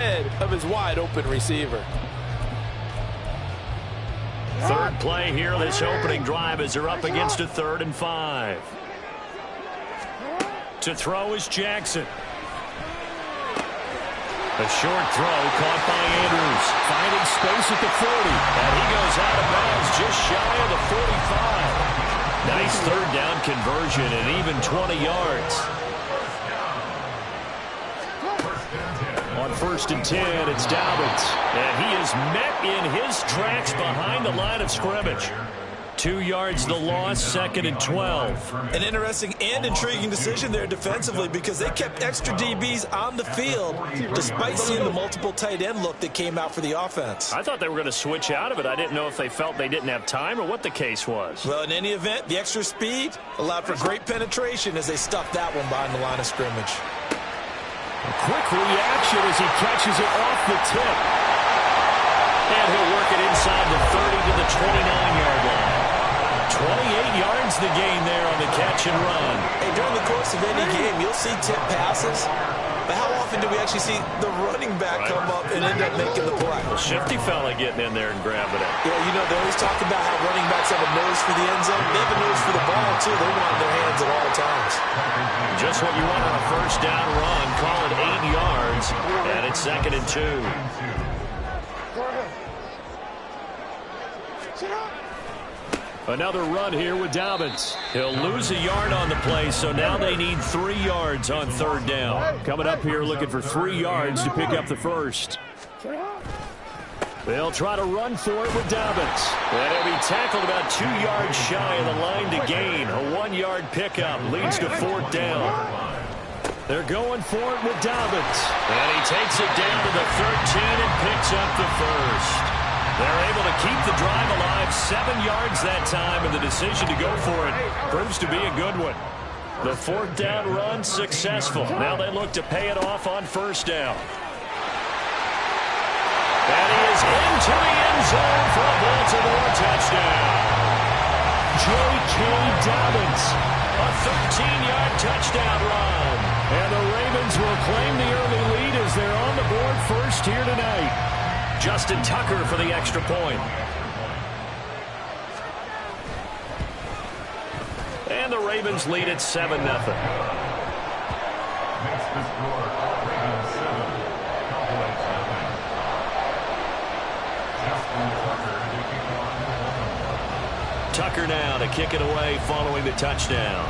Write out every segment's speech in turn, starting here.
head of his wide-open receiver. Third play here, this opening drive as they're up against a 3rd and 5. To throw is Jackson. A short throw caught by Andrews. Finding space at the 40. And he goes out of bounds just shy of the 45. Nice 3rd down conversion and even 20 yards. On 1st and 10, it's Dobbins. And he is met in his tracks behind the line of scrimmage. 2 yards the loss, 2nd and 12. An interesting and intriguing decision there defensively because they kept extra DBs on the field despite seeing the multiple tight end look that came out for the offense. I thought they were going to switch out of it. I didn't know if they felt they didn't have time or what the case was. Well, in any event, the extra speed allowed for great penetration as they stuffed that one behind the line of scrimmage. A quick reaction as he catches it off the tip. And he'll work it inside the 30 to the 29-yard line. 28 yards the gain there on the catch and run. Hey, during the course of any game, you'll see tip passes. But how often do we actually see the running back come up and end up making the play? Well, shifty fella getting in there and grabbing it. Yeah, you know, they always talk about how running backs have a nose for the end zone. They have a nose for the ball, too. They want their hands at all times. Just what you want on a 1st down run. Call it 8 yards. And it's 2nd and 2. Another run here with Dobbins. He'll lose a yard on the play, so now they need 3 yards on 3rd down. Coming up here looking for 3 yards to pick up the 1st. They'll try to run for it with Dobbins. And he'll be tackled about 2 yards shy of the line to gain. A 1-yard pickup leads to 4th down. They're going for it with Dobbins. And he takes it down to the 13 and picks up the 1st. They're able to keep the drive alive, 7 yards that time, and the decision to go for it proves to be a good one. The 4th down run successful. Now they look to pay it off on 1st down. And he is into the end zone for a Baltimore touchdown. J.K. Dobbins, a 13-yard touchdown run. And the Ravens will claim the early lead as they're on the board first here tonight. Justin Tucker for the extra point. And the Ravens lead at 7-0. Tucker now to kick it away following the touchdown.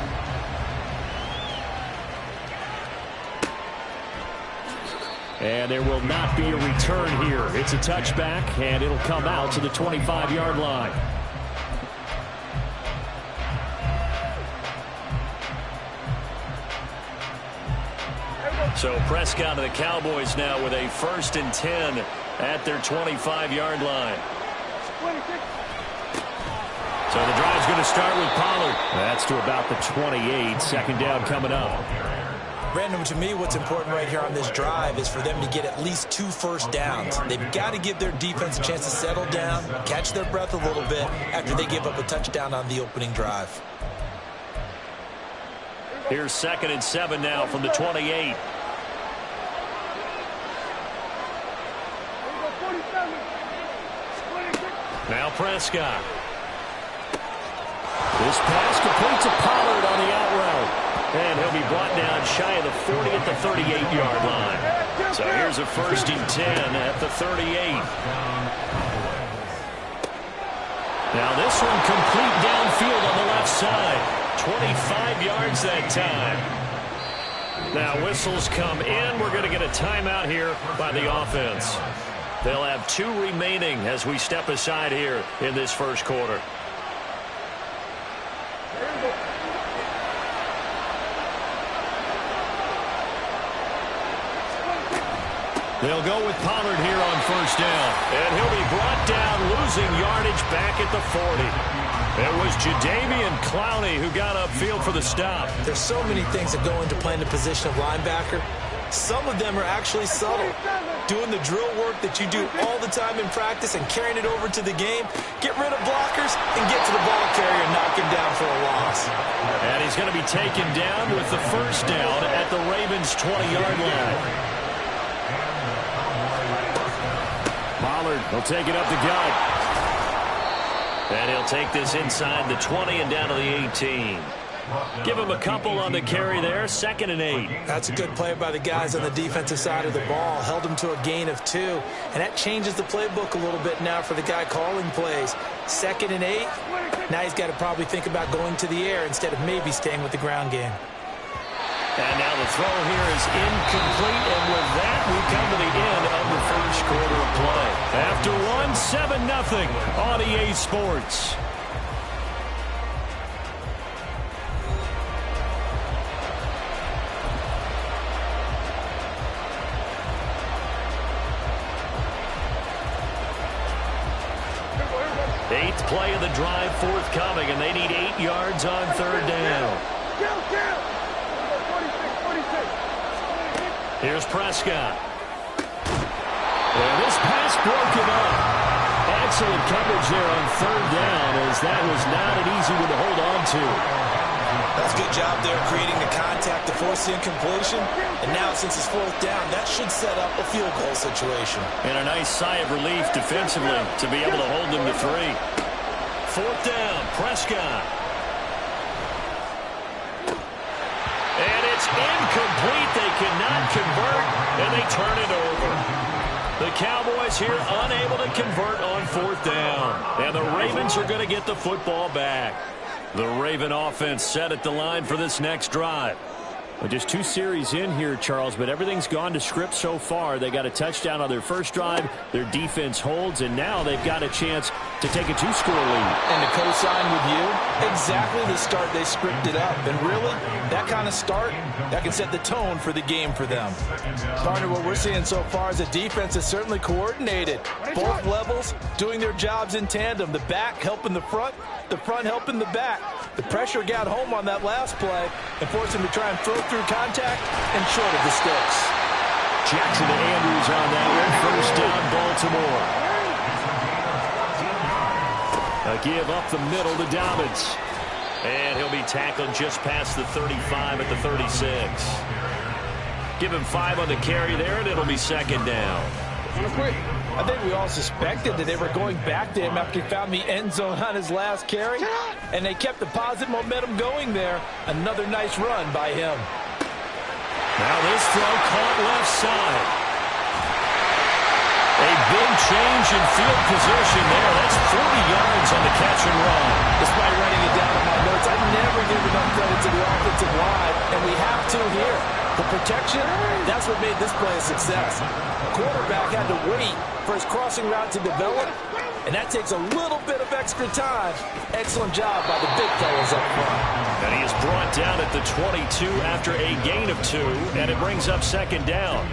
And there will not be a return here. It's a touchback, and it'll come out to the 25-yard line. So Prescott and the Cowboys now with a 1st and 10 at their 25-yard line. So the drive's going to start with Pollard. That's to about the 28. 2nd down coming up. Brandon, to me, what's important right here on this drive is for them to get at least 2 first downs. They've got to give their defense a chance to settle down, catch their breath a little bit after they give up a touchdown on the opening drive. Here's 2nd and 7 now from the 28. Now Prescott. This pass complete to Pollard on the out route. And he'll be brought down shy of the 40 at the 38-yard line. So here's a 1st and 10 at the 38. Now this one complete downfield on the left side. 25 yards that time. Now whistles come in. We're going to get a timeout here by the offense. They'll have 2 remaining as we step aside here in this 1st quarter. They'll go with Pollard here on 1st down. And he'll be brought down, losing yardage back at the 40. It was Jadeveon Clowney who got upfield for the stop. There's so many things that go into playing the position of linebacker. Some of them are actually subtle. Doing the drill work that you do all the time in practice and carrying it over to the game. Get rid of blockers and get to the ball carrier and knock him down for a loss. And he's going to be taken down with the 1st down at the Ravens' 20-yard line. He'll take it up the gut. And he'll take this inside the 20 and down to the 18. Give him a couple on the carry there, 2nd and 8. That's a good play by the guys on the defensive side of the ball. Held him to a gain of 2. And that changes the playbook a little bit now for the guy calling plays. 2nd and 8. Now he's got to probably think about going to the air instead of maybe staying with the ground game. And now the throw here is incomplete. And with that, we come to the end of the first quarter of play. After one, 7-0 on EA Sports. Eighth play of the drive forthcoming, and they need 8 yards on 3rd down. Here's Prescott. And this pass broken up. Excellent coverage there on 3rd down, as that was not an easy one to hold on to. That's a good job there creating the contact to force the incompletion. And now since it's 4th down, that should set up a field goal situation. And a nice sigh of relief defensively to be able to hold them to 3. 4th down, Prescott. And it's incomplete. They cannot convert, and they turn it over. The Cowboys here unable to convert on 4th down. And the Ravens are going to get the football back. The Raven offense set at the line for this next drive. Well, just 2 series in here, Charles, but everything's gone to script so far. They got a touchdown on their first drive. Their defense holds, and now they've got a chance to take a 2-score lead. And to co-sign with you, exactly the start they scripted up. And really, that kind of start, that can set the tone for the game for them. Partner, what we're seeing so far is the defense is certainly coordinated. Both levels doing their jobs in tandem. The back helping the front helping the back. The pressure got home on that last play and forced him to try and throw through contact and short of the sticks. Jackson to Andrews on that one. First down, Baltimore. A give up the middle to Dobbins. And he'll be tackled just past the 35 at the 36. Give him 5 on the carry there, and it'll be 2nd down. I think we all suspected that they were going back to him after he found the end zone on his last carry, and they kept the positive momentum going there. Another nice run by him. Now this throw caught left side. A big change in field position there. That's 40 yards on the catch and run. Despite writing it down in my notes, I never give enough credit to the offensive line, and we have to here. The protection, that's what made this play a success. The quarterback had to wait for his crossing route to develop, and that takes a little bit of extra time. Excellent job by the big fellas up front. And he is brought down at the 22 after a gain of 2, and it brings up 2nd down.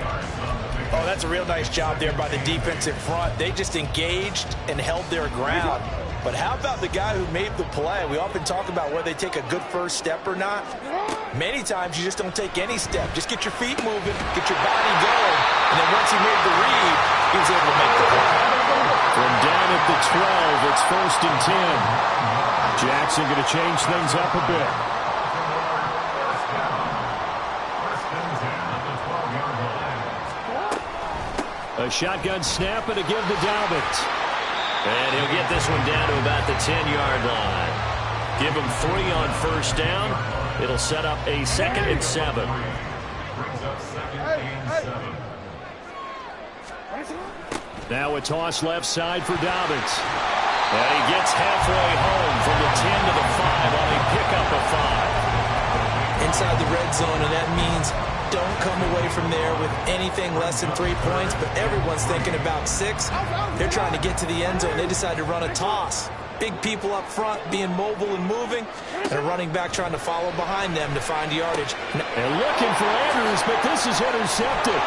Oh, that's a real nice job there by the defensive front. They just engaged and held their ground. But how about the guy who made the play? We often talk about whether they take a good first step or not. Many times you just don't take any step. Just get your feet moving, get your body going, and then once he made the read, he was able to make the play. From down at the 12, it's 1st and 10. Jackson going to change things up a bit. A shotgun snap and a give to Dobbins. And he'll get this one down to about the 10-yard line. Give him 3 on 1st down. It'll set up a 2nd and 7. Now a toss left side for Dobbins. And he gets halfway home from the 10 to the 5 on a pickup of 5. Inside the red zone, and that means don't come away from there with anything less than 3 points, but everyone's thinking about 6. They're trying to get to the end zone. They decide to run a toss. Big people up front being mobile and moving, and a running back trying to follow behind them to find yardage. They're looking for Andrews, but this is intercepted.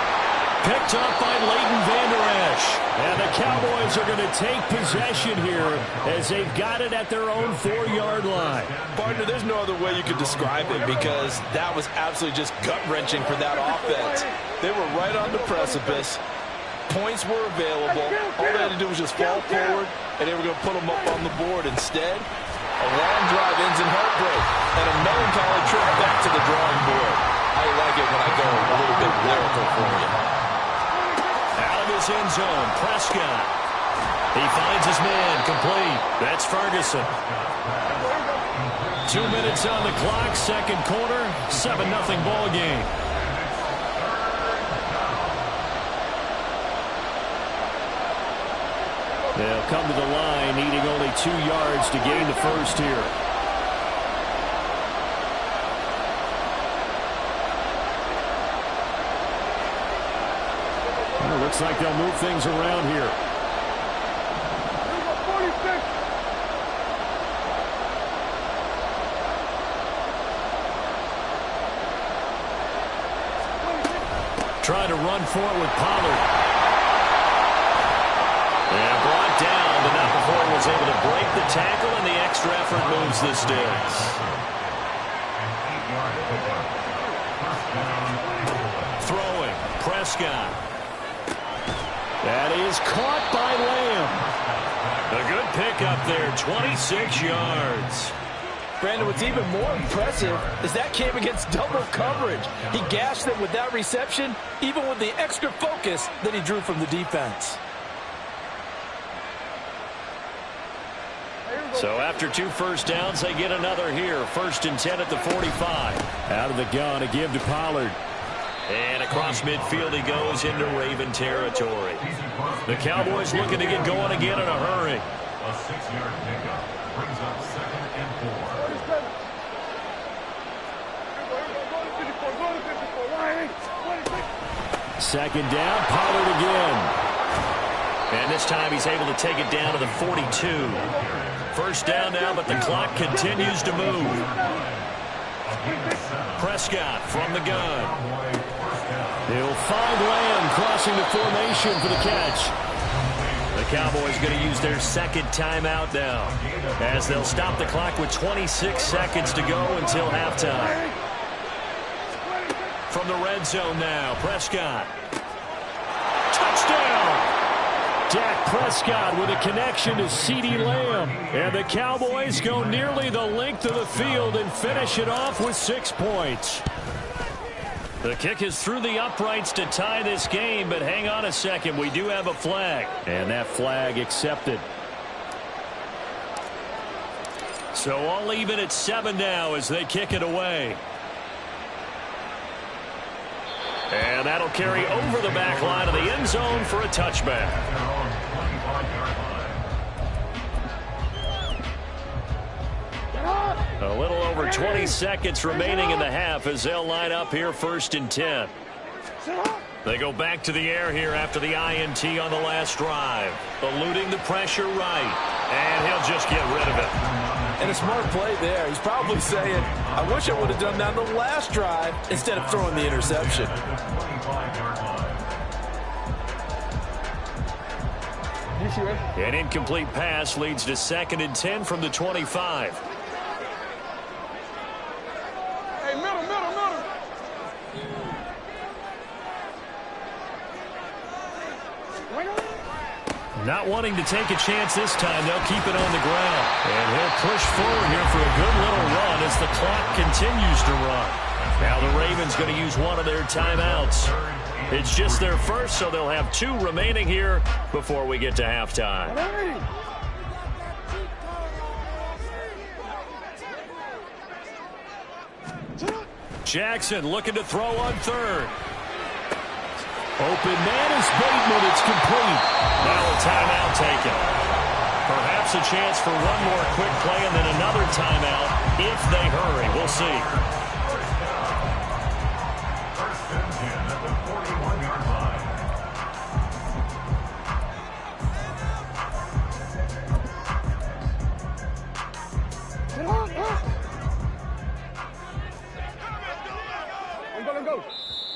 Picked up by Leighton Vander Esch. And the Cowboys are going to take possession here as they've got it at their own 4-yard line. Partner, there's no other way you could describe it because that was absolutely just gut-wrenching for that offense. They were right on the precipice. Points were available. All they had to do was just fall forward, and they were going to put them up on the board. Instead, a long drive ends in heartbreak and a melancholy trip back to the drawing board. I like it when I go a little bit lyrical for you. Out of his end zone, Prescott. He finds his man, complete. That's Ferguson. 2 minutes on the clock, second quarter, 7-0 ball game. They'll come to the line, needing only 2 yards to gain the first here. Well, looks like they'll move things around here. Trying to run for it with Pollard. And brought down, but not before he was able to break the tackle, and the extra effort moves the sticks. Throwing, Prescott. That is caught by Lamb. A good pickup there, 26 yards. Brandon, what's even more impressive is that came against double coverage. He gashed them with that reception, even with the extra focus that he drew from the defense. So after 2 first downs, they get another here. 1st and 10 at the 45. Out of the gun, a give to Pollard. And across midfield he goes into Raven territory. The Cowboys looking to get going again in a hurry. A 6-yard pickup brings up 2nd and 4. Second down, Pollard again. And this time he's able to take it down to the 42. First down now, but the clock continues to move. Prescott from the gun. He'll find Lamb crossing the formation for the catch. The Cowboys going to use their second timeout now, as they'll stop the clock with 26 seconds to go until halftime. From the red zone now, Prescott. Touchdown! Dak Prescott with a connection to CeeDee Lamb. And the Cowboys go nearly the length of the field and finish it off with 6 points. The kick is through the uprights to tie this game, but hang on a second. We do have a flag. And that flag accepted. So all even at 7 now as they kick it away. And that'll carry over the back line of the end zone for a touchback. A little over 20 seconds remaining in the half as they'll line up here 1st and 10. They go back to the air here after the INT on the last drive. Eluding the pressure right. And he'll just get rid of it. And a smart play there. He's probably saying, I wish I would have done that on the last drive instead of throwing the interception. An incomplete pass leads to 2nd and 10 from the 25. Hey, middle. Not wanting to take a chance this time, they'll keep it on the ground. And he'll push forward here for a good little run as the clock continues to run. Now the Ravens going to use one of their timeouts. It's just their first, so they'll have 2 remaining here before we get to halftime. Jackson looking to throw on 3rd. Open man is Bateman. It's complete. Now a timeout taken. Perhaps a chance for one more quick play and then another timeout if they hurry. We'll see. First and 10 at the 41-yard line.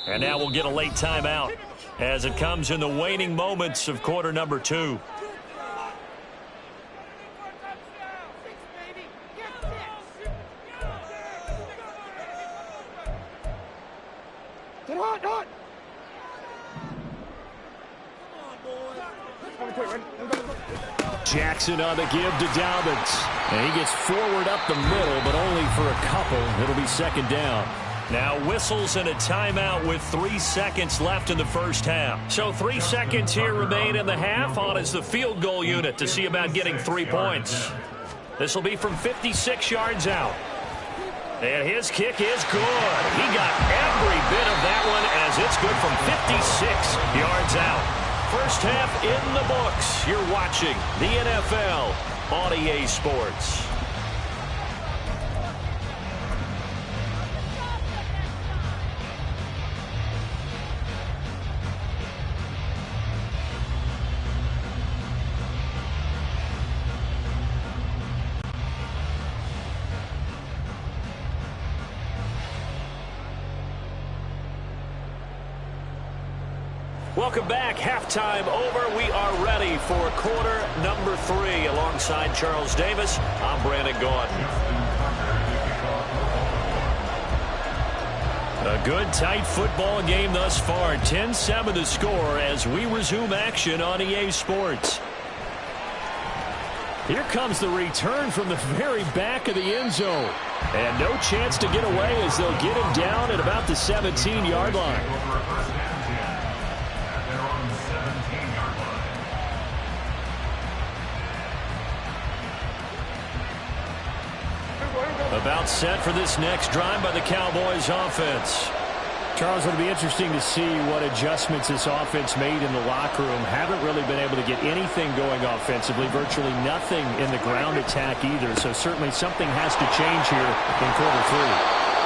And now we'll get a late timeout as it comes in the waning moments of quarter number 2. Jackson on the give to Dobbins. And he gets forward up the middle, but only for a couple. It'll be 2nd down. Now whistles and a timeout with 3 seconds left in the first half. So 3 seconds here remain in the half. On is the field goal unit to see about getting 3 points. This will be from 56 yards out. And his kick is good. He got every bit of that one as it's good from 56 yards out. First half in the books. You're watching the NFL on EA Sports. Welcome back. Halftime over. We are ready for quarter number 3. Alongside Charles Davis, I'm Brandon Gordon. A good, tight football game thus far. 10-7 the score as we resume action on EA Sports. Here comes the return from the very back of the end zone. And no chance to get away as they'll get him down at about the 17-yard line. About set for this next drive by the Cowboys offense. Charles, it'll be interesting to see what adjustments this offense made in the locker room. Haven't really been able to get anything going offensively, virtually nothing in the ground attack either. So certainly something has to change here in quarter 3.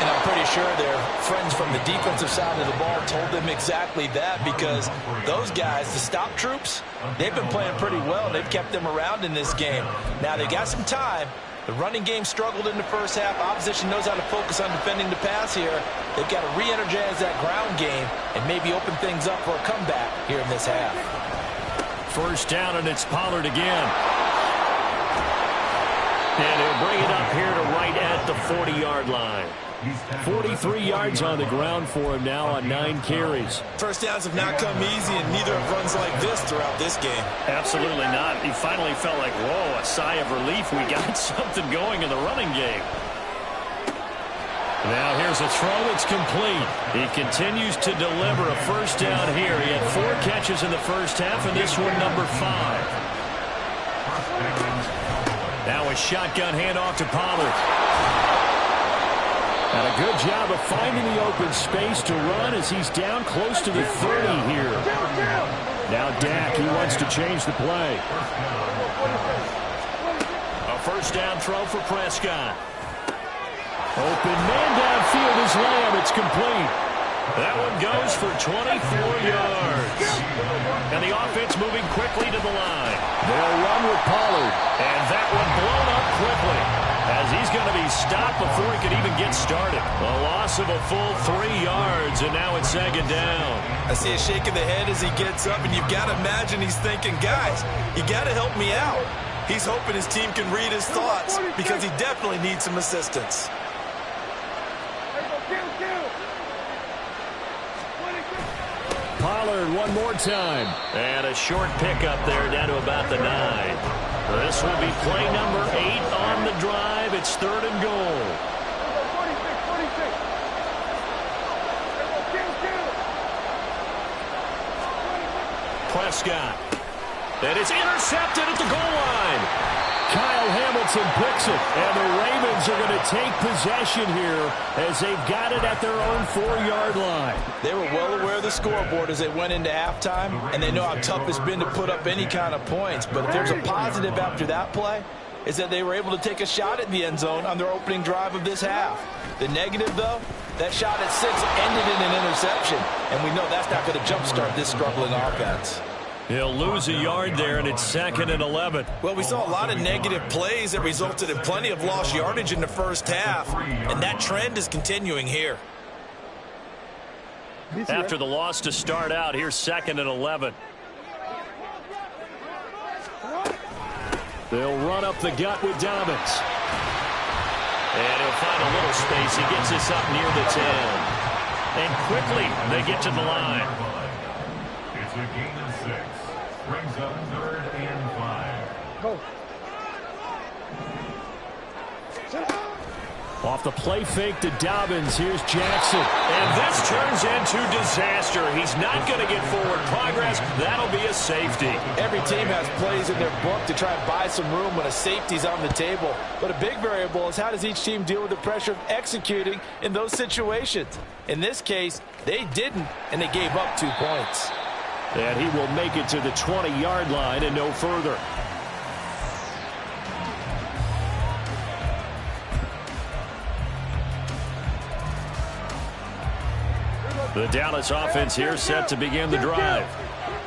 And I'm pretty sure their friends from the defensive side of the ball told them exactly that, because those guys, the stop troops, they've been playing pretty well. They've kept them around in this game. Now they got some time. The running game struggled in the first half. Opposition knows how to focus on defending the pass here. They've got to re-energize that ground game and maybe open things up for a comeback here in this half. First down, and it's Pollard again. And he'll bring it up here to right at the 40-yard line. 43 yards on the ground for him now on 9 carries. First downs have not come easy, and neither have runs like this throughout this game. Absolutely not. He finally felt like, whoa, a sigh of relief. We got something going in the running game. Now here's a throw that's complete. He continues to deliver a first down here. He had 4 catches in the first half, and this one number 5. Now a shotgun handoff to Pollard. And a good job of finding the open space to run as he's down close to the 30 here. Now Dak, he wants to change the play. A first down throw for Prescott. Open man downfield is Lamb. It's complete. That one goes for 24 yards. And the offense moving quickly to the line. They'll run with Pollard. And that one blown up quickly, as he's going to be stopped before he could even get started. A loss of a full 3 yards, and now it's second down. I see a shake of the head as he gets up, and you've got to imagine he's thinking, guys, you got to help me out. He's hoping his team can read his thoughts, because he definitely needs some assistance. Pollard one more time. And a short pickup there down to about the 9. This will be play number 8 on the drive. It's 3rd and goal. Prescott. And it's intercepted at the goal line. Kyle Hamilton picks it, and the Ravens are going to take possession here as they've got it at their own 4-yard line. They were well aware of the scoreboard as they went into halftime, and they know how tough it's been to put up any kind of points. But if there's a positive after that play, is that they were able to take a shot at the end zone on their opening drive of this half. The negative, though, that shot at 6 ended in an interception, and we know that's not going to jumpstart this struggling offense. He'll lose a yard there, and it's 2nd and 11. Well, we saw a lot of negative plays that resulted in plenty of lost yardage in the first half, and that trend is continuing here. After the loss to start out, here's 2nd and 11. They'll run up the gut with Dobbins. And he'll find a little space. He gets this up near the 10. And quickly, they get to the line. It's a gain of 6. Brings up 3rd and 5. Go. Off the play fake to Dobbins. Here's Jackson. And this turns into disaster. He's not going to get forward progress. That'll be a safety. Every team has plays in their book to try and buy some room when a safety's on the table. But a big variable is how does each team deal with the pressure of executing in those situations. In this case, they didn't, and they gave up 2 points. And he will make it to the 20-yard line and no further. The Dallas offense here set to begin the drive.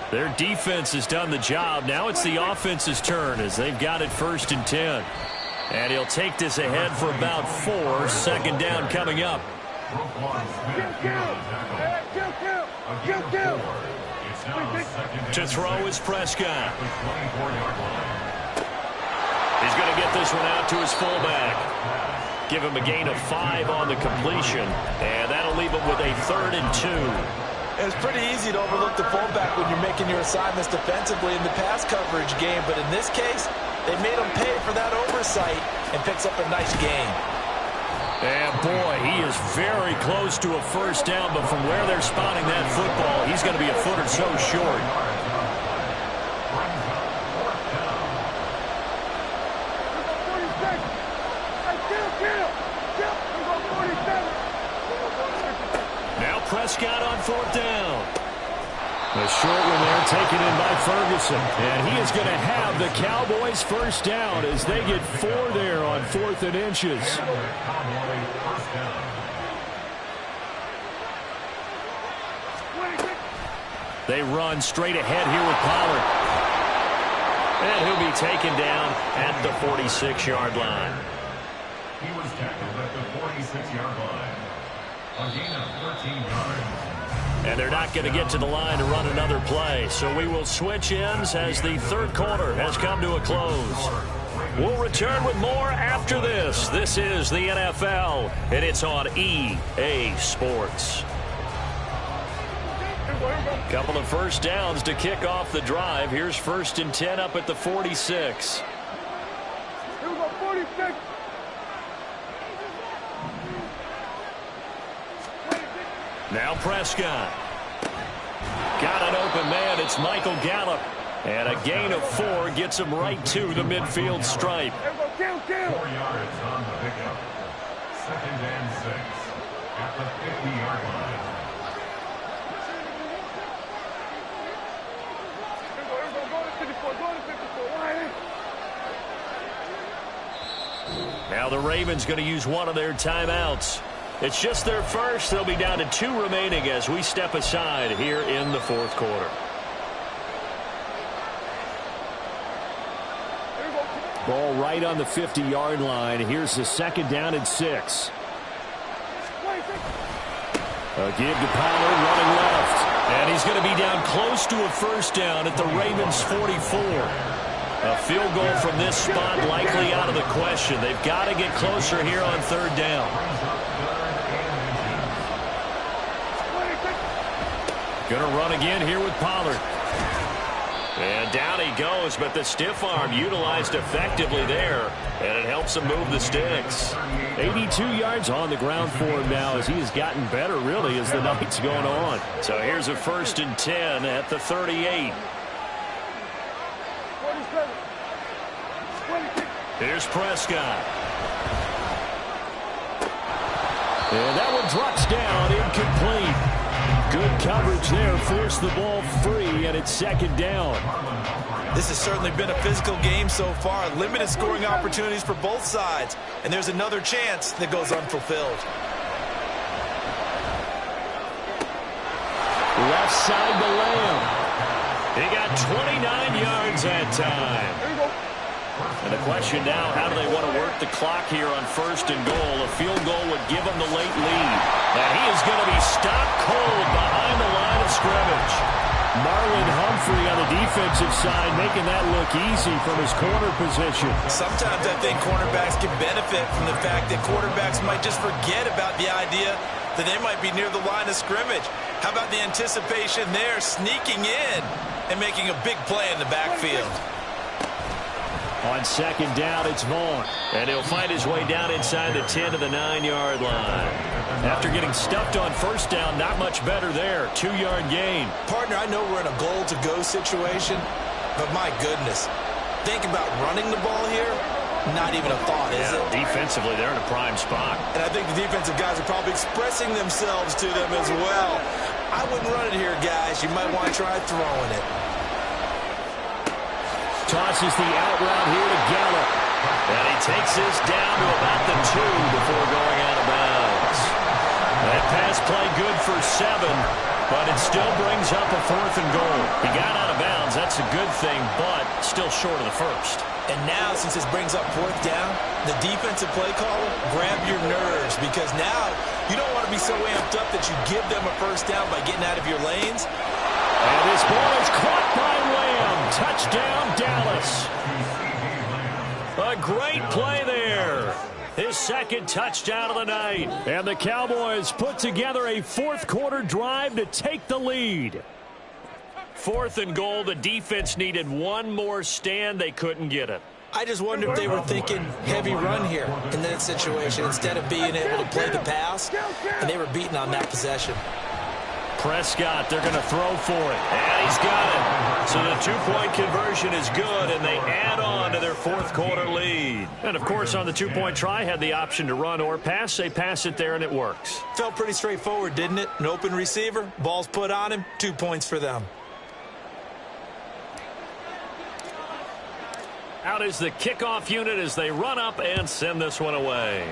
Their defense has done the job. Now it's the offense's turn as they've got it 1st and 10. And he'll take this ahead for about 4. 2nd down coming up. To throw is Prescott. He's going to get this one out to his fullback. Give him a gain of 5 on the completion, and that'll leave him with a 3rd and 2. It's pretty easy to overlook the fullback when you're making your assignments defensively in the pass coverage game, but in this case, they made him pay for that oversight and picks up a nice gain. And boy, he is very close to a 1st down, but from where they're spotting that football, he's going to be a foot or so short. Now Prescott on 4th down. The short one there taken in by Ferguson. And he is going to have the Cowboys 1st down as they get 4 there on 4th and inches. They run straight ahead here with Pollard. And he'll be taken down at the 46-yard line. He was tackled at the 46-yard line. A gain of 13 yards. And they're not going to get to the line to run another play. So we will switch ends as the 3rd quarter has come to a close. We'll return with more after this. This is the NFL, and it's on EA Sports. Couple of 1st downs to kick off the drive. Here's 1st and 10 up at the 46. Now Prescott. Got an open man. It's Michael Gallup. And a gain of 4 gets him right to the midfield stripe. 4 yards on the pickup. 2nd and 6 at the 50-yard line. Now the Ravens going to use one of their timeouts. It's just their first. They'll be down to 2 remaining as we step aside here in the 4th quarter. Ball right on the 50-yard line. Here's the 2nd down and 6. A give to Pollard running left. And he's going to be down close to a 1st down at the Ravens 44. A field goal from this spot likely out of the question. They've got to get closer here on 3rd down. Going to run again here with Pollard. And down he goes, but the stiff arm utilized effectively there, and it helps him move the sticks. 82 yards on the ground for him now as he has gotten better, really, as the night's going on. So here's a 1st and 10 at the 38. Here's Prescott. And that one drops down, incomplete. Good coverage there, forced the ball free, and it's 2nd down. This has certainly been a physical game so far. Limited scoring opportunities for both sides. And there's another chance that goes unfulfilled. Left side to Lamb. He got 29 yards that time. And the question now, how do they want to work the clock here on 1st and goal? A field goal would give them the late lead. And he is going to be stopped cold behind the line of scrimmage. Marlon Humphrey on the defensive side making that look easy from his corner position. Sometimes I think cornerbacks can benefit from the fact that quarterbacks might just forget about the idea that they might be near the line of scrimmage. How about the anticipation there, sneaking in and making a big play in the backfield? On second down, it's Vaughn. And he'll find his way down inside the 10 to the 9-yard line. After getting stuffed on first down, not much better there. 2-yard gain. Partner, I know we're in a goal-to-go situation, but my goodness, think about running the ball here. Not even a thought, is it? Defensively, they're in a prime spot. And I think the defensive guys are probably expressing themselves to them as well. I wouldn't run it here, guys. You might want to try throwing it. Tosses the out route here to Gallup. And he takes this down to about the 2 before going out of bounds. That pass play good for 7, but it still brings up a 4th and goal. He got out of bounds. That's a good thing, but still short of the first. And now, since this brings up 4th down, the defensive play caller, grab your nerves, because now you don't want to be so amped up that you give them a first down by getting out of your lanes. And this ball is caught by Lamb. Touchdown, Dallas. A great play there. His second touchdown of the night. And the Cowboys put together a 4th-quarter drive to take the lead. 4th and goal. The defense needed one more stand. They couldn't get it. I just wonder if they were thinking heavy run here in that situation instead of being able to play the pass, and they were beaten on that possession. Prescott, they're going to throw for it. And he's got it. So the 2-point conversion is good, and they add on to their 4th-quarter lead. And, of course, on the 2-point try, had the option to run or pass. They pass it there, and it works. Felt pretty straightforward, didn't it? An open receiver, ball's put on him, 2 points for them. Out is the kickoff unit as they run up and send this one away.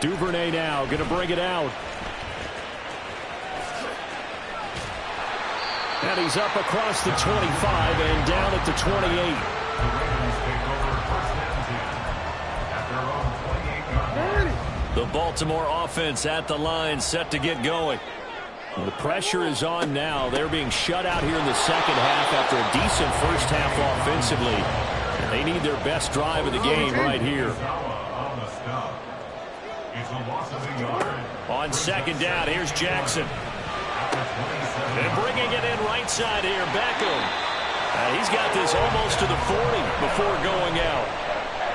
Duvernay now going to bring it out. And he's up across the 25 and down at the 28. The Baltimore offense at the line, set to get going. The pressure is on now. They're being shut out here in the second half after a decent first half offensively. And they need their best drive of the game right here. On second down, here's Jackson. And bringing it in right side here, Beckham. He's got this almost to the 40 before going out.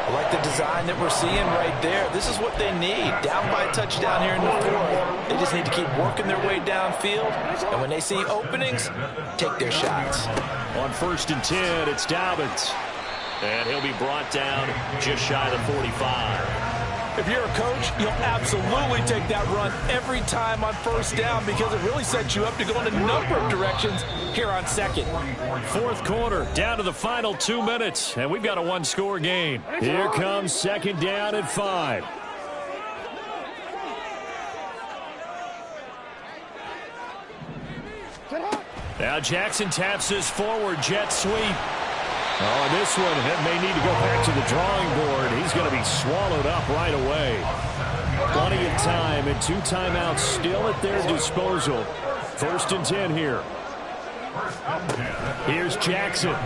I like the design that we're seeing right there. This is what they need. Down by a touchdown here in the 4th. They just need to keep working their way downfield. And when they see openings, take their shots. On 1st and 10, it's Dobbins. And he'll be brought down just shy of the 45. If you're a coach, you'll absolutely take that run every time on 1st down because it really sets you up to go in a number of directions here on 2nd. 4th quarter, down to the final 2 minutes, and we've got a 1-score game. Here comes 2nd down at 5. Now Jackson taps this forward jet sweep. Oh, and this one may need to go back to the drawing board. He's going to be swallowed up right away. Plenty of time and 2 timeouts still at their disposal. 1st and 10 here. Here's Jackson. And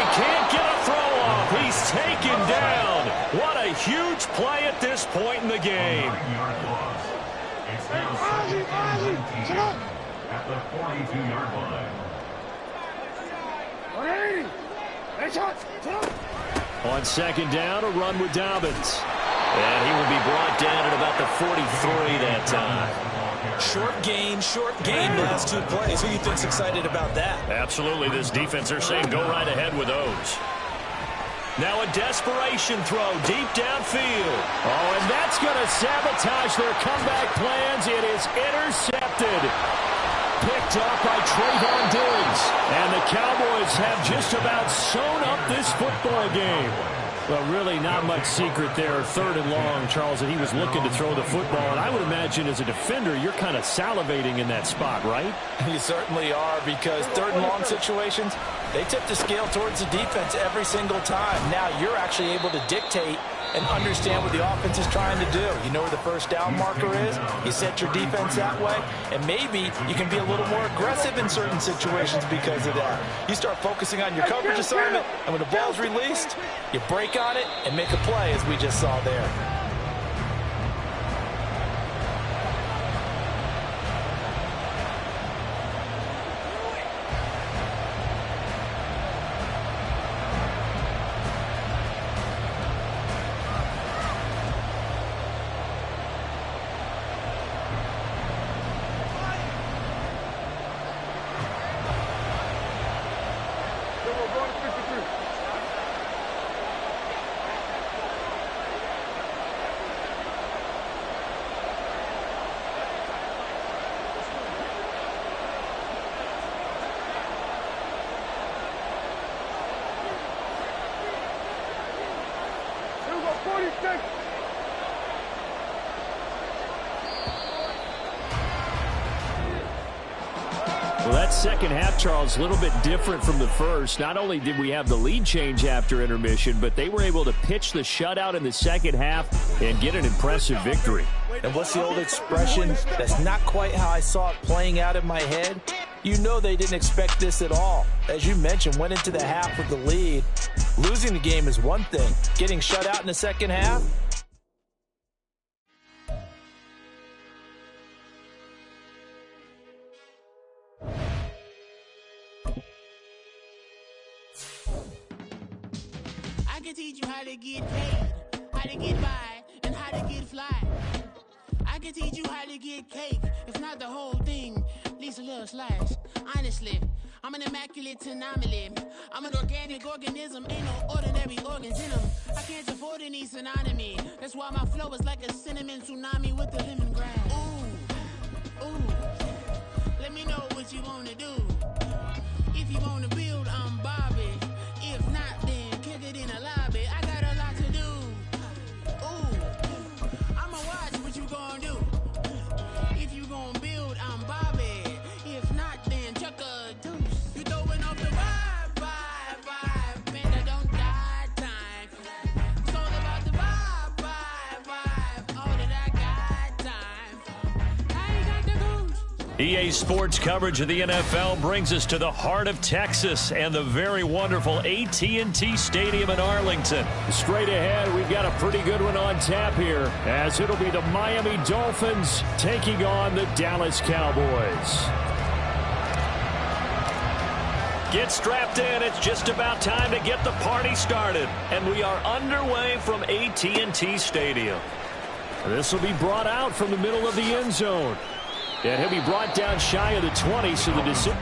he can't get a throw off. He's taken down. What a huge play at this point in the game. At the 42-yard line. On 2nd down, a run with Dobbins. And he will be brought down at about the 43 that time. Short gain, last 2 plays. Who do you think's excited about that? Absolutely, this defense, they're saying go right ahead with those. Now a desperation throw deep downfield. Oh, and that's going to sabotage their comeback plans. It is intercepted. Picked up by Trayvon Diggs. And the Cowboys have just about sewn up this football game. Well, really not much secret there. 3rd and long, Charles, and he was looking to throw the football. And I would imagine as a defender, you're kind of salivating in that spot, right? You certainly are, because 3rd and long situations, they tip the scale towards the defense every single time. Now you're actually able to dictate and understand what the offense is trying to do. You know where the 1st down marker is. You set your defense that way, and maybe you can be a little more aggressive in certain situations because of that. You start focusing on your coverage assignment, and when the ball's released, you break on it and make a play, as we just saw there. Well, that second half, Charles, a little bit different from the first. Not only did we have the lead change after intermission, but they were able to pitch the shutout in the second half and get an impressive victory. And what's the old expression? That's not quite how I saw it playing out in my head. You know they didn't expect this at all. As you mentioned, went into the half with the lead. Losing the game is one thing. Getting shut out in the second half? I can teach you how to get paid, how to get by, and how to get fly. I can teach you how to get cake, if not the whole thing, at least a little slice. Honestly, I'm an immaculate anomaly. I'm an organic organism, ain't no ordinary organs in them. I can't afford any synonymy. That's why my flow is like a cinnamon tsunami with the lemongrass. Ooh, ooh, let me know what you wanna do. If you wanna build, I'm Bobby. If not, then kick it in a lobby. I got a lot to do. Ooh, I'ma watch what you gonna do. If you gonna build, I'm Bobby. If not, then chuck a deuce. You throwing off the vibe, man, I don't die time. It's all about the vibe, all that I got time. I ain't got the goose. EA Sports coverage of the NFL brings us to the heart of Texas and the very wonderful AT&T Stadium in Arlington. Straight ahead, we've got a pretty good one on tap here, as it'll be the Miami Dolphins taking on the Dallas Cowboys. Get strapped in. It's just about time to get the party started. And we are underway from AT&T Stadium. This will be brought out from the middle of the end zone. And he'll be brought down shy of the 20, so the decision.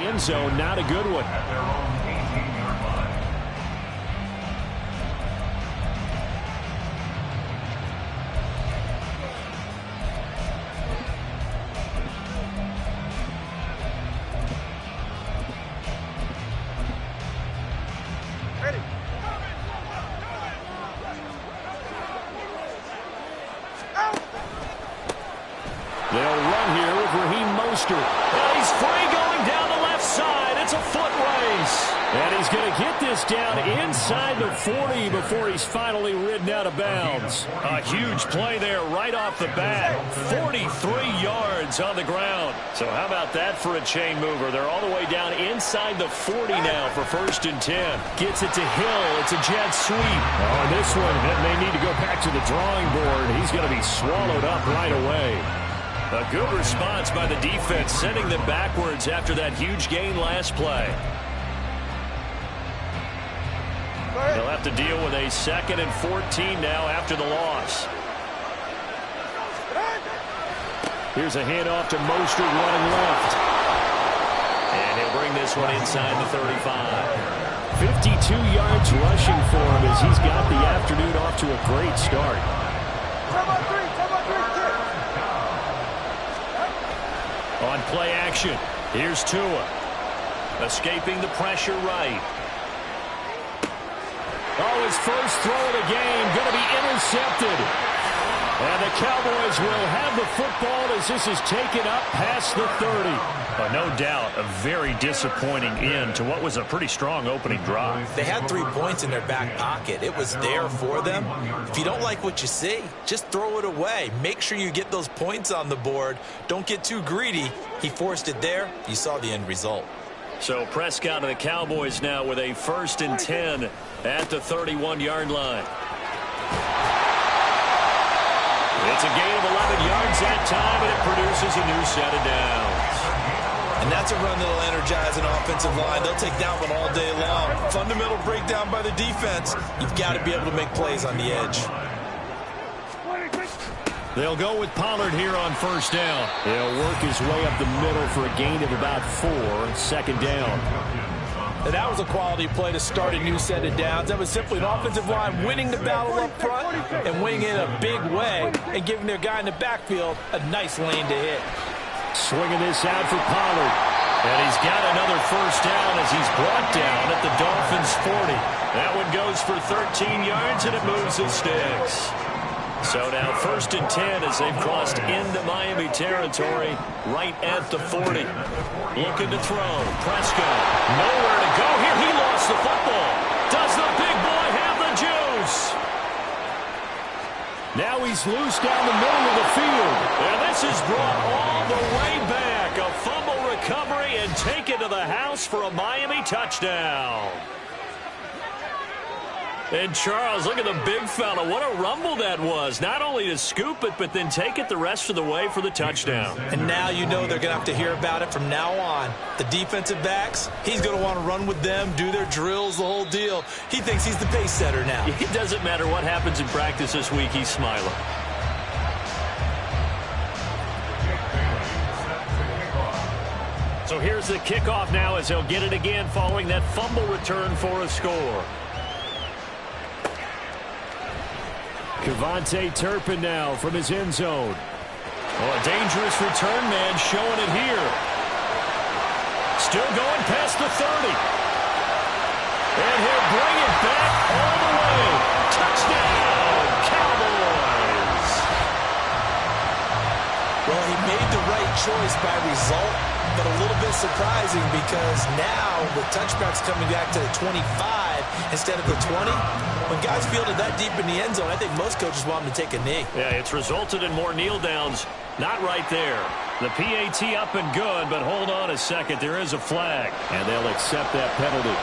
End zone, not a good one. At their own 18-yard line. They'll run here with Raheem Mostert. And he's free going down the left side. It's a foot race. And he's going to get this down inside the 40 before he's finally ridden out of bounds. A huge play there right off the bat. 43 yards on the ground. So how about that for a chain mover? They're all the way down inside the 40 now for 1st and 10. Gets it to Hill. It's a jet sweep. Oh, and this one, that may need to go back to the drawing board. He's going to be swallowed up right away. A good response by the defense, sending them backwards after that huge gain last play. They'll have to deal with a 2nd and 14 now after the loss. Here's a handoff to Mostert running left. And he'll bring this one inside the 35. 52 yards rushing for him as he's got the afternoon off to a great start. On play action, here's Tua. Escaping the pressure right. Oh, his first throw of the game going to be intercepted. And the Cowboys will have the football as this is taken up past the 30. No doubt a very disappointing end to what was a pretty strong opening drive. They had 3 points in their back pocket. It was there for them. If you don't like what you see, just throw it away. Make sure you get those points on the board. Don't get too greedy. He forced it there. You saw the end result. So Prescott and the Cowboys now with a 1st and 10 at the 31-yard line. It's a gain of 11 yards that time, and it produces a new set of downs. And that's a run that'll energize an offensive line. They'll take that one all day long. Fundamental breakdown by the defense. You've got to be able to make plays on the edge. They'll go with Pollard here on 1st down. He'll work his way up the middle for a gain of about 4, 2nd down. And that was a quality play to start a new set of downs. That was simply an offensive line winning the battle up front and winning it in a big way and giving their guy in the backfield a nice lane to hit. Swinging this out for Pollard. And he's got another 1st down as he's brought down at the Dolphins' 40. That one goes for 13 yards, and it moves the sticks. So now 1st and 10 as they've crossed into Miami territory right at the 40. Looking to throw. Prescott. Nowhere to go here. He lost the football. Does the big boy have the juice? Now he's loose down the middle of the field. And this is brought all the way back. A fumble recovery and taken to the house for a Miami touchdown. And Charles, look at the big fella. What a rumble that was. Not only to scoop it, but then take it the rest of the way for the touchdown. And now you know they're going to have to hear about it from now on. The defensive backs, he's going to want to run with them, do their drills, the whole deal. He thinks he's the pace setter now. It doesn't matter what happens in practice this week. He's smiling. So here's the kickoff now as they'll get it again following that fumble return for a score. Kevontae Turpin now from his end zone. Oh, a dangerous return man showing it here. Still going past the 30. And he'll bring it back all the way. Touchdown, Cowboys. Well, he made the right choice by result, but a little bit surprising because now with touchbacks coming back to the 25 instead of the 20, when guys fielded that deep in the end zone, I think most coaches want them to take a knee. Yeah, it's resulted in more kneel downs. Not right there. The PAT up and good, but hold on a second. There is a flag. And they'll accept that penalty.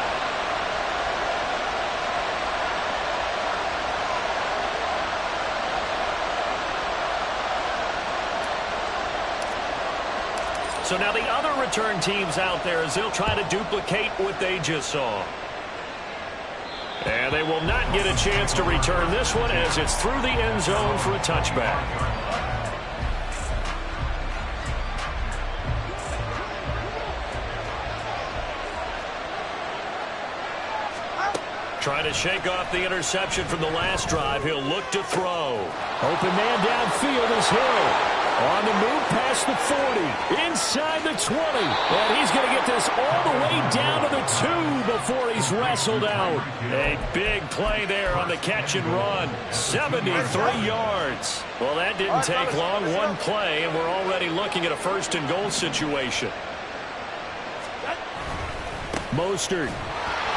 So now the other return teams out there as they'll try to duplicate what they just saw. And they will not get a chance to return this one as it's through the end zone for a touchback. Trying to shake off the interception from the last drive. He'll look to throw. Open man downfield is Hill. On the move past the 40. Inside the 20. And he's going to get this all the way down to the 2 before he's wrestled out. A big play there on the catch and run. 73 yards. Well, that didn't take long. One play, and we're already looking at a 1st and goal situation. Mostert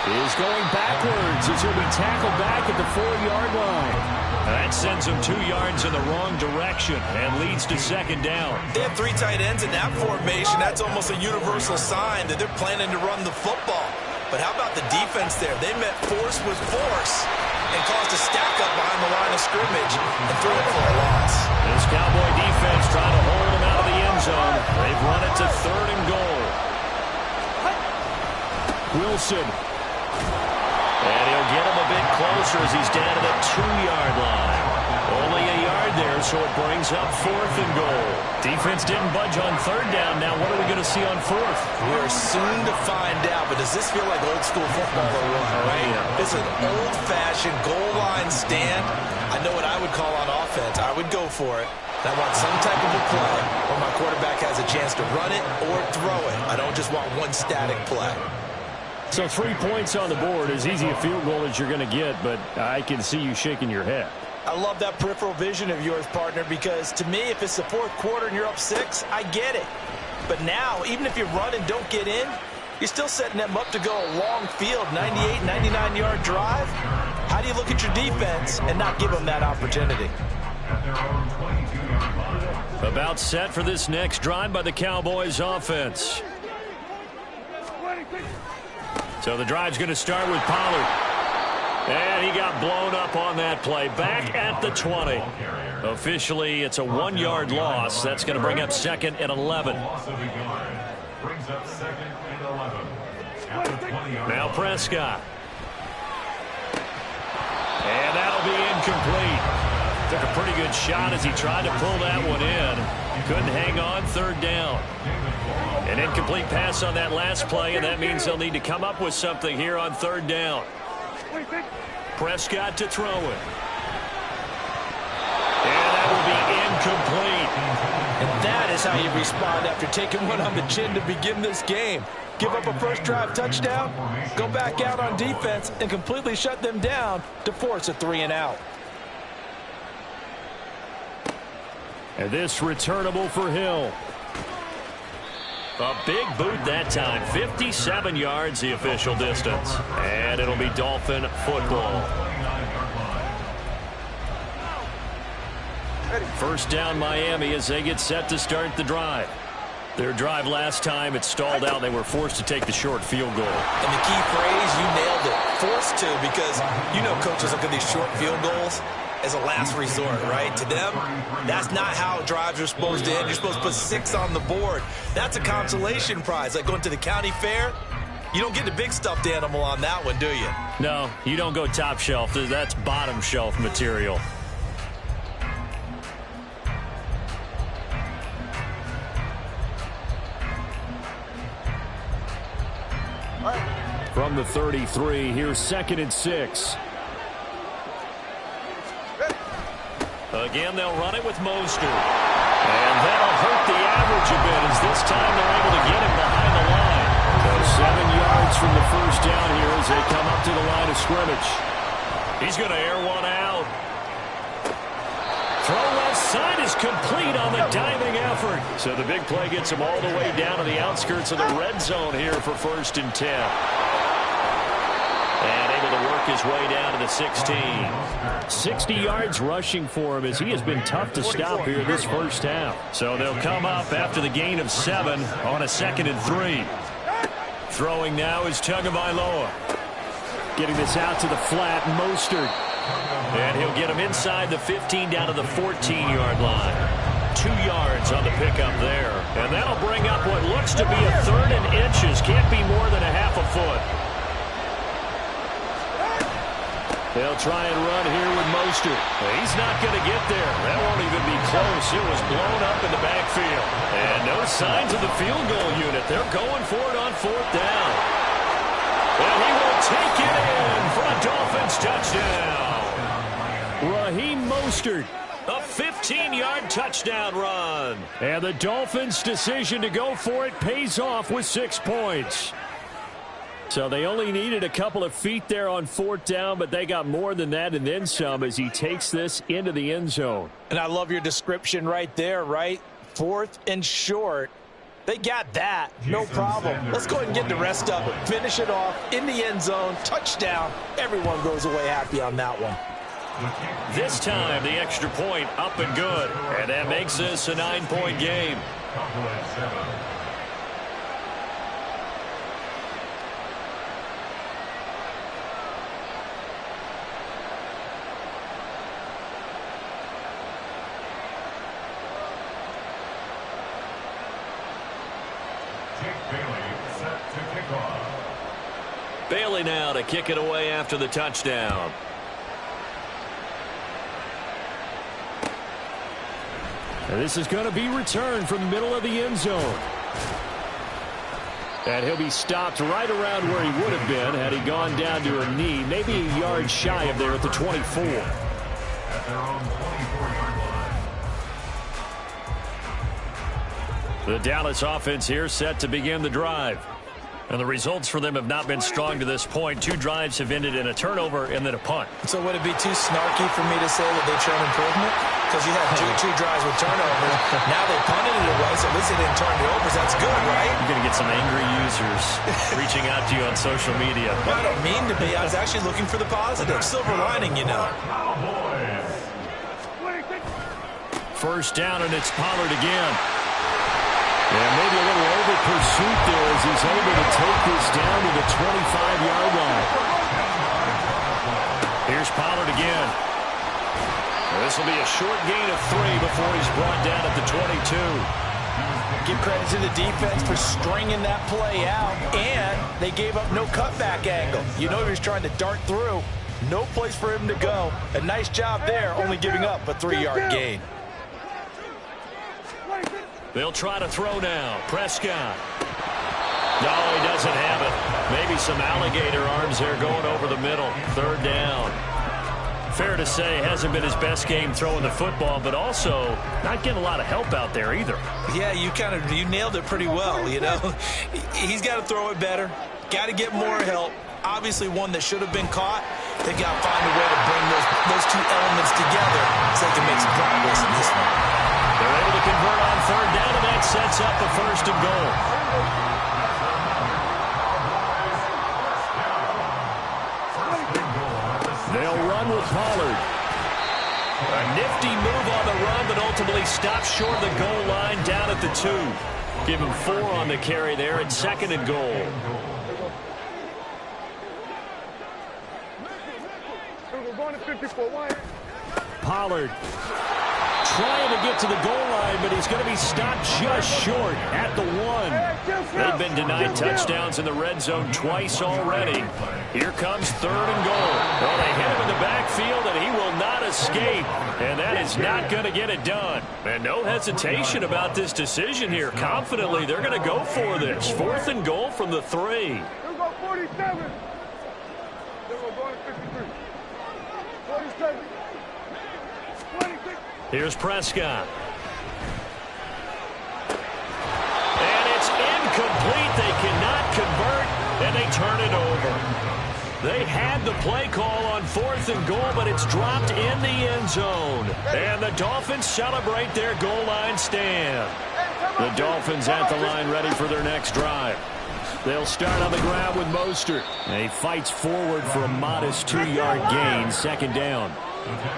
is going backwards as he'll be tackled back at the 4-yard line. That sends him 2 yards in the wrong direction and leads to 2nd down. They have 3 tight ends in that formation. That's almost a universal sign that they're planning to run the football. But how about the defense there? They met force with force and caused a stack up behind the line of scrimmage and threw it for a loss. This Cowboy defense trying to hold him out of the end zone. They've run it to 3rd and goal. Wilson. And he'll get him a bit closer as he's down to the 2-yard line. Only a yard there, so it brings up 4th and goal. Defense didn't budge on 3rd down. Now what are we going to see on 4th? We're soon to find out, but does this feel like old school football or what, right? Yeah. It's an old-fashioned goal line stand. I know what I would call on offense. I would go for it. I want some type of a play where my quarterback has a chance to run it or throw it. I don't just want one static play. So 3 points on the board, as easy a field goal as you're going to get, but I can see you shaking your head. I love that peripheral vision of yours, partner, because to me, if it's the 4th quarter and you're up 6, I get it. But now, even if you run and don't get in, you're still setting them up to go a long field, 98, 99-yard drive. How do you look at your defense and not give them that opportunity? About set for this next drive by the Cowboys offense. So the drive's going to start with Pollard. And he got blown up on that play. Back at the 20. Officially, it's a 1-yard loss. That's going to bring up 2nd and 11. Brings up 2nd and 11. At the 20-yard Now line. Prescott. And that'll be incomplete. Took a pretty good shot as he tried to pull that one in. Couldn't hang on, 3rd down. An incomplete pass on that last play, and that means they'll need to come up with something here on 3rd down. Prescott to throw it. And that will be incomplete. And that is how you respond after taking one on the chin to begin this game. Give up a first drive touchdown, go back out on defense, and completely shut them down to force a 3-and-out. And this returnable for Hill. A big boot that time. 57 yards the official distance. And it'll be Dolphin football. First down Miami as they get set to start the drive. Their drive last time, it stalled out. They were forced to take the short field goal. And the key phrase, you nailed it, forced to, because you know coaches look at these short field goals as a last resort, right? To them, that's not how drives are supposed to end. You're supposed to put 6 on the board. That's a consolation prize. Like going to the county fair, you don't get the big stuffed animal on that one, do you? No, you don't go top shelf. That's bottom shelf material. From the 33, here's 2nd and 6. Again, they'll run it with Mostert. And that'll hurt the average a bit as this time they're able to get him behind the line. So 7 yards from the first down here as they come up to the line of scrimmage. He's going to air one out. Throw left side is complete on the diving effort. So the big play gets him all the way down to the outskirts of the red zone here for 1st and 10. And able to work his way down to the 16. 60 yards rushing for him as he has been tough to stop here this first half. So they'll come up after the gain of 7 on a 2nd and 3. Throwing now is Tagovailoa. Getting this out to the flat, Mostert. And he'll get him inside the 15 down to the 14-yard line. 2 yards on the pickup there. And that'll bring up what looks to be a 3rd and inches. Can't be more than a half a foot. They'll try and run here with Mostert. He's not going to get there. That won't even be close. It was blown up in the backfield. And no signs of the field goal unit. They're going for it on 4th down. And he will take it in for a Dolphins touchdown. Raheem Mostert. A 15-yard touchdown run. And the Dolphins' decision to go for it pays off with 6 points. So they only needed a couple of feet there on 4th down, but they got more than that and then some as he takes this into the end zone. And I love your description right there, right? 4th and short. They got that. No problem. Let's go ahead and get the rest of it. Finish it off in the end zone. Touchdown. Everyone goes away happy on that one. This time, the extra point up and good. And that makes this a 9-point game. Bailey now to kick it away after the touchdown. And this is going to be returned from the middle of the end zone. And he'll be stopped right around where he would have been had he gone down to a knee, maybe a yard shy of there at the 24. At their own 24-yard line. The Dallas offense here set to begin the drive. And the results for them have not been strong to this point. 2 drives have ended in a turnover and then a punt. So would it be too snarky for me to say that they've shown improvement? Because you had two drives with turnovers. Now they punted it away, so at least they didn't turn the overs. That's good, right? You're going to get some angry users reaching out to you on social media. Well, I don't mean to be. I was actually looking for the positive. Silver lining, you know. First down, and it's Pollard again. Yeah, maybe a little over-pursuit pursuit there as he's able to take this down to the 25-yard line. Here's Pollard again. This will be a short gain of 3 before he's brought down at the 22. Give credit to the defense for stringing that play out, and they gave up no cutback angle. You know he was trying to dart through. No place for him to go. A nice job there, only giving up a 3-yard gain. They'll try to throw now. Prescott. No, he doesn't have it. Maybe some alligator arms there going over the middle. 3rd down. Fair to say, hasn't been his best game throwing the football, but also not getting a lot of help out there either. Yeah, you nailed it pretty well, you know. He's got to throw it better. Got to get more help. Obviously one that should have been caught. They've got to find a way to bring those two elements together so they can make some progress in this one. They're able to convert on 3rd down, and that sets up a 1st and goal. They'll run with Pollard. A nifty move on the run, but ultimately stops short of the goal line down at the 2. Give him 4 on the carry there at 2nd and goal. Pollard trying to get to the goal line, but he's going to be stopped just short at the 1. They've been denied touchdowns in the red zone twice already. Here comes 3rd and goal. Well, they hit him in the backfield, and he will not escape. And that is not going to get it done. And no hesitation about this decision here. Confidently, they're going to go for this. 4th and goal from the 3. Here's Prescott. And it's incomplete. They cannot convert, and they turn it over. They had the play call on 4th and goal, but it's dropped in the end zone. And the Dolphins celebrate their goal line stand. The Dolphins at the line ready for their next drive. They'll start on the ground with Mostert. He fights forward for a modest 2-yard gain, 2nd down.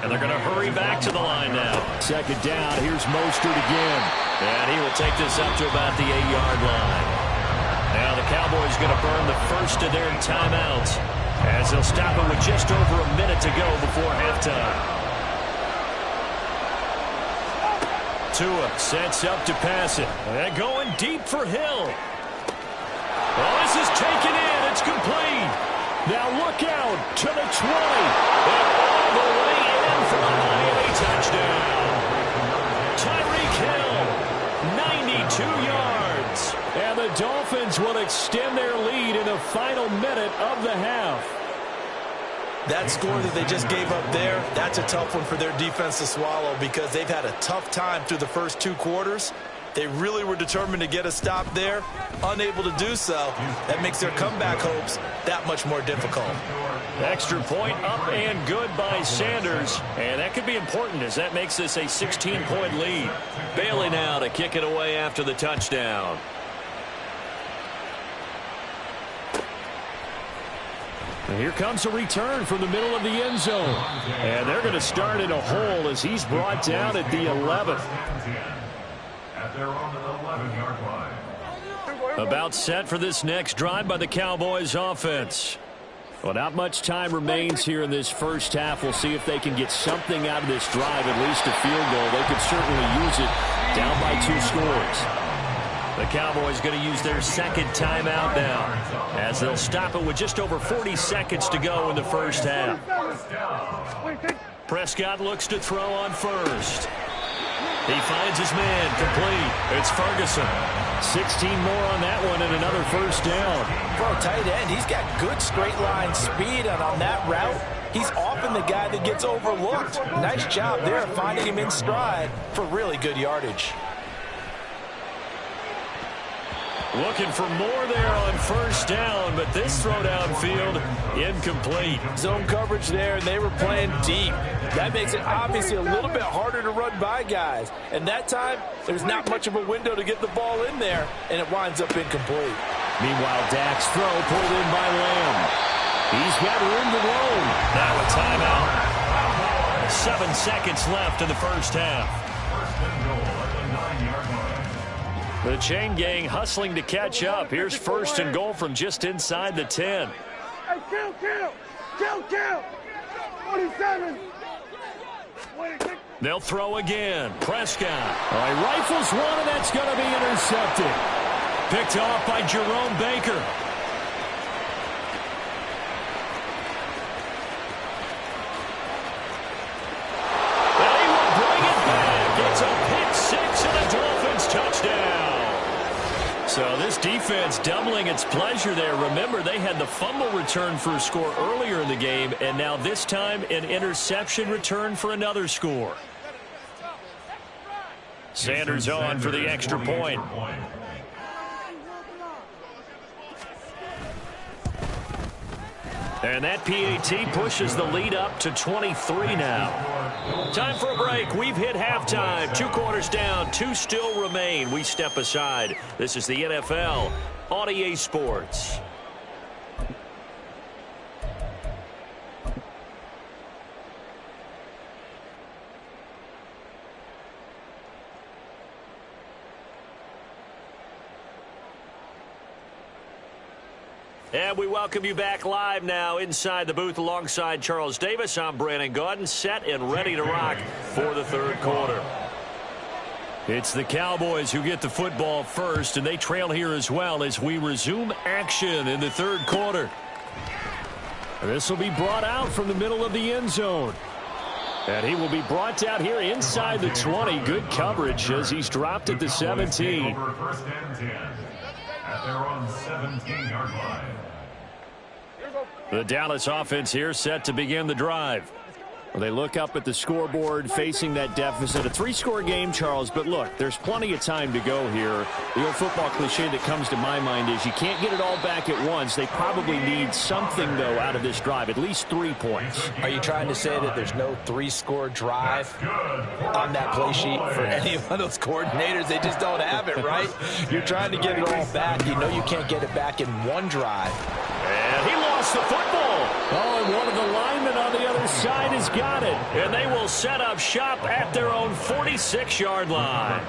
And they're going to hurry back to the line now. 2nd down, here's Mostert again. And he will take this up to about the 8-yard line. Now the Cowboys going to burn the first of their timeouts as they'll stop it with just over a minute to go before halftime. Tua sets up to pass it. And going deep for Hill. Oh, this is taken in. It's complete. Now look out to the 20. And all the way in for a Miami touchdown. Tyreek Hill, 92 yards. And the Dolphins will extend their lead in the final minute of the half. That score that they just gave up there, that's a tough one for their defense to swallow because they've had a tough time through the first 2 quarters. They really were determined to get a stop there, unable to do so. That makes their comeback hopes that much more difficult. Extra point up and good by Sanders. And that could be important as that makes this a 16-point lead. Bailey now to kick it away after the touchdown. And here comes a return from the middle of the end zone. And they're going to start in a hole as he's brought down at the 11th. They're on the 11-yard line. About set for this next drive by the Cowboys offense. Well, not much time remains here in this first half. We'll see if they can get something out of this drive, at least a field goal. They could certainly use it down by 2 scores. The Cowboys going to use their 2nd timeout now as they'll stop it with just over 40 seconds to go in the first half. Prescott looks to throw on 1st. He finds his man complete. It's Ferguson. 16 more on that one and another 1st down. For a tight end, he's got good straight line speed, and on that route, he's often the guy that gets overlooked. Nice job there finding him in stride for really good yardage. Looking for more there on 1st down, but this throw downfield incomplete. Zone coverage there, and they were playing deep. That makes it obviously a little bit harder to run by guys. And that time, there's not much of a window to get the ball in there, and it winds up incomplete. Meanwhile, Dak's throw pulled in by Lamb. He's got room to roam. Now a timeout. 7 seconds left in the first half. First and goal at the 9-yard line. The chain gang hustling to catch up. Here's 1st and goal from just inside the 10. Hey, kill. 47. They'll throw again. Prescott. All right, rifles one, and that's going to be intercepted. Picked off by Jerome Baker. They will bring it back. It's a pick 6 and a Dolphins touchdown. So this defense doubling its pleasure there. Remember, they had the fumble return for a score earlier in the game, and now this time an interception return for another score. Sanders on for the extra point. And that PAT pushes the lead up to 23 now. Time for a break. We've hit halftime. 2 quarters down. 2 still remain. We step aside. This is the NFL on EA Sports. And we welcome you back live now inside the booth alongside Charles Davis. I'm Brandon Gaudin, set and ready to rock for the 3rd quarter. It's the Cowboys who get the football first, and they trail here as well as we resume action in the 3rd quarter. This will be brought out from the middle of the end zone. And he will be brought out here inside the 20. Good coverage as he's dropped at the 17. First and 10 at their own 17-yard line. The Dallas offense here set to begin the drive. Well, they look up at the scoreboard facing that deficit. A 3-score game, Charles, but look, there's plenty of time to go here. The old football cliche that comes to my mind is you can't get it all back at once. They probably need something, though, out of this drive, at least 3 points. Are you trying to say that there's no 3-score drive on that play sheet for any one of those coordinators? They just don't have it, right? You're trying to get it all back. You know you can't get it back in one drive. And he lost the football. Oh, and one of the linemen on the other side has got it. And they will set up shop at their own 46-yard line.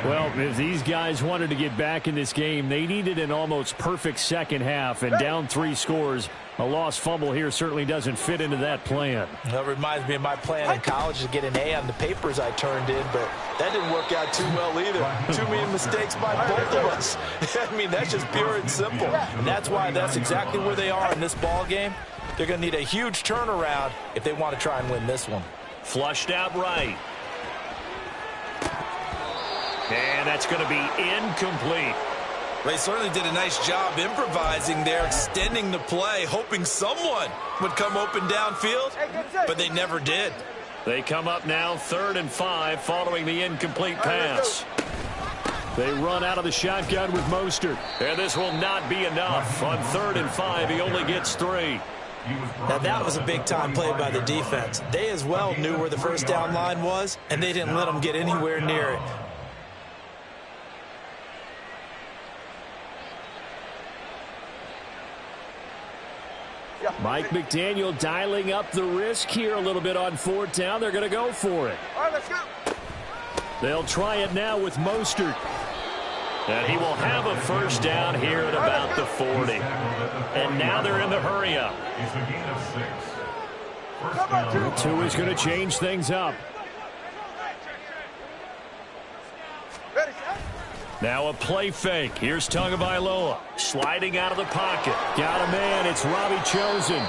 Well, if these guys wanted to get back in this game, they needed an almost perfect second half, and down 3 scores. A lost fumble here certainly doesn't fit into that plan. That reminds me of my plan in college to get an A on the papers I turned in, but that didn't work out too well either. Too many mistakes by both of us. I mean, that's just pure and simple. And that's why that's exactly where they are in this ball game. They're going to need a huge turnaround if they want to try and win this one. Flushed out right. And that's going to be incomplete. They certainly did a nice job improvising there, extending the play, hoping someone would come open downfield, but they never did. They come up now 3rd and 5 following the incomplete pass. They run out of the shotgun with Mostert. And this will not be enough. On 3rd and 5, he only gets 3. Now that was a big-time play by the defense. They as well knew where the first down line was, and they didn't let them get anywhere near it. Mike McDaniel dialing up the risk here a little bit on 4th down. They're going to go for it. All right, let's go. They'll try it now with Mostert. And he will have a first down here at about the 40. And now they're in the hurry-up. It's a gain of 6. Two is going to change things up. Now a play fake. Here's Tagovailoa sliding out of the pocket. Got a man. It's Robbie Chosen.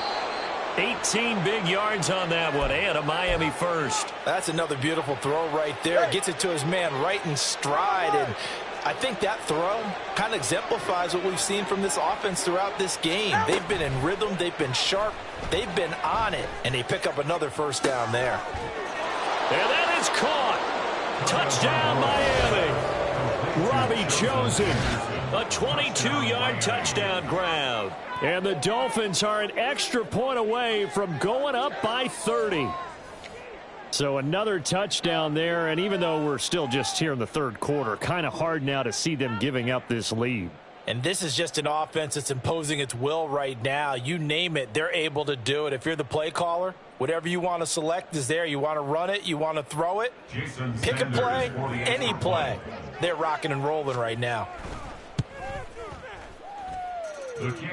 18 big yards on that one, and a Miami first. That's another beautiful throw right there. Gets it to his man right in stride, and I think that throw kind of exemplifies what we've seen from this offense throughout this game. They've been in rhythm. They've been sharp. They've been on it, and they pick up another first down there. And that is caught. Touchdown, Miami. Robbie Chosen. A 22-yard touchdown grab. And the Dolphins are an extra point away from going up by 30. So another touchdown there, and even though we're still just here in the 3rd quarter, kind of hard now to see them giving up this lead. And this is just an offense that's imposing its will right now. You name it, they're able to do it. If you're the play caller, whatever you want to select is there. You want to run it, you want to throw it, pick a play, any play. They're rocking and rolling right now.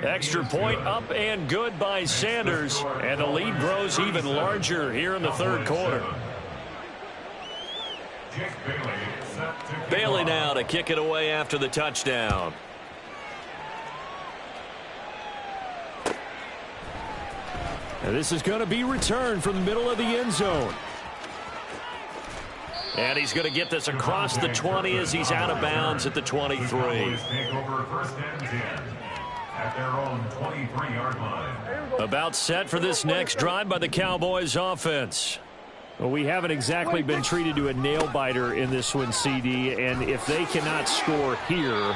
Extra point up and good by Sanders, and the lead grows even larger here in the third quarter. Bailey now to kick it away after the touchdown. And this is going to be returned from the middle of the end zone. And he's going to get this across the 20 as he's out of bounds at the 23. Take over first and 10 at their own 23-yard line. About set for this next drive by the Cowboys offense. Well, we haven't exactly been treated to a nail-biter in this one, CD, and if they cannot score here,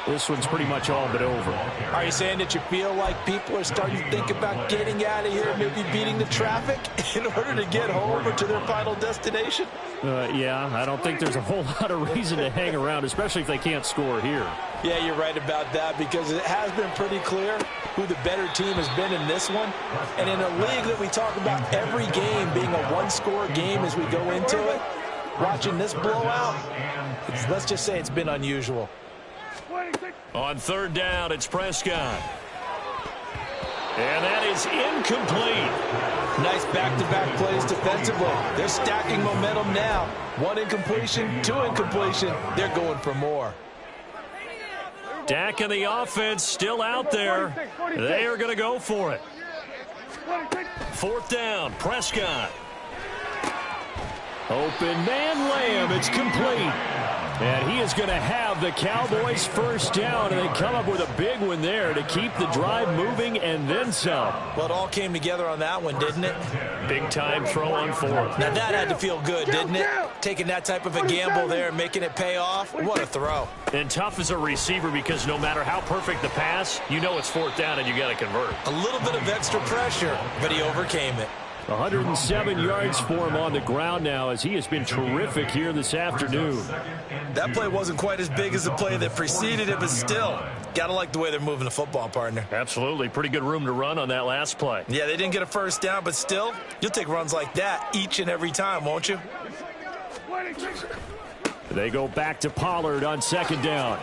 this one's pretty much all but over. Are you saying that you feel like people are starting to think about getting out of here, maybe beating the traffic in order to get home or to their final destination? Yeah, I don't think there's a whole lot of reason to hang around, especially if they can't score here. Yeah, you're right about that, because it has been pretty clear who the better team has been in this one. And in a league that we talk about every game being a one-score game as we go into it, watching this blowout, let's just say it's been unusual. On third down, it's Prescott. And that is incomplete. Nice back-to-back plays defensively. They're stacking momentum now. One incompletion, two incompletion. They're going for more. Dak and the offense still out there. They are going to go for it. Fourth down, Prescott. Open man Lamb, it's complete. And he is going to have the Cowboys first down, and they come up with a big one there to keep the drive moving and then some. Well, it all came together on that one, didn't it? Big time throw on fourth. Now that had to feel good, didn't it? Taking that type of a gamble there and making it pay off. What a throw. And tough as a receiver, because no matter how perfect the pass, you know it's fourth down and you got to convert. A little bit of extra pressure, but he overcame it. 107 yards for him on the ground now, as he has been terrific here this afternoon. That play wasn't quite as big as the play that preceded it, but still, got to like the way they're moving the football, partner. Absolutely. Pretty good room to run on that last play. Yeah, they didn't get a first down, but still, you'll take runs like that each and every time, won't you? They go back to Pollard on second down.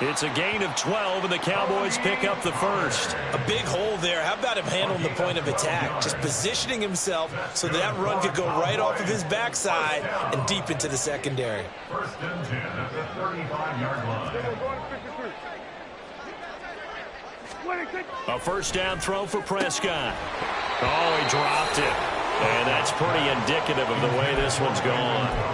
It's a gain of 12, and the Cowboys pick up the first. A big hole there. How about him handling the point of attack? Just positioning himself so that run could go right off of his backside and deep into the secondary. First and 10 at the 35-yard line. A first down throw for Prescott. Oh, he dropped it. And that's pretty indicative of the way this one's gone.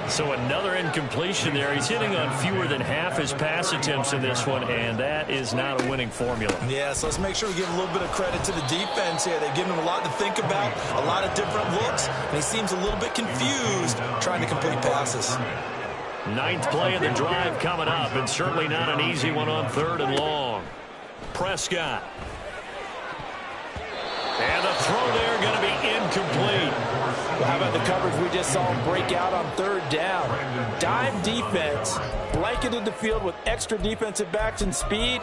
So another incompletion there. He's hitting on fewer than half his pass attempts in this one, and that is not a winning formula. Yeah, so let's make sure we give a little bit of credit to the defense here. They've given him a lot to think about, a lot of different looks, and he seems a little bit confused trying to complete passes. Ninth play of the drive coming up, and certainly not an easy one on third and long. Prescott. And the throw there going to be incomplete. Well, how about the coverage we just saw him break out on third down? Dime defense, blanketed the field with extra defensive backs and speed,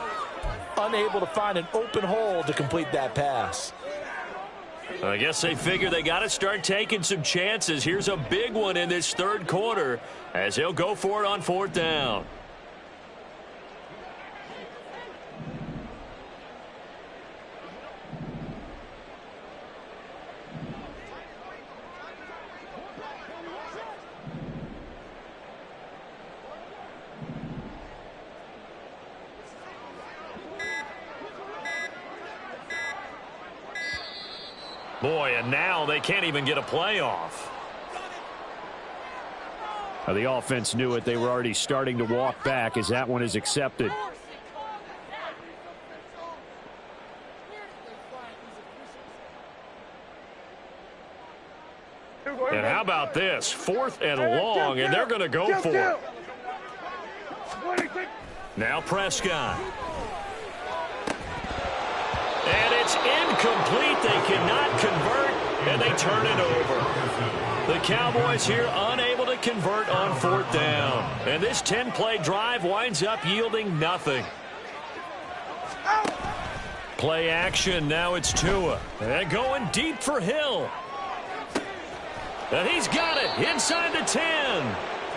unable to find an open hole to complete that pass. I guess they figure they got to start taking some chances. Here's a big one in this third quarter as he'll go for it on fourth down. Boy, and now they can't even get a playoff. The offense knew it. They were already starting to walk back as that one is accepted. And how about this? Fourth and long, and they're going to go for it. Now Prescott. And it's incomplete. They cannot convert, and they turn it over. The Cowboys here unable to convert on 4th down. And this 10-play drive winds up yielding nothing. Play action. Now it's Tua. And going deep for Hill. And he's got it inside the 10.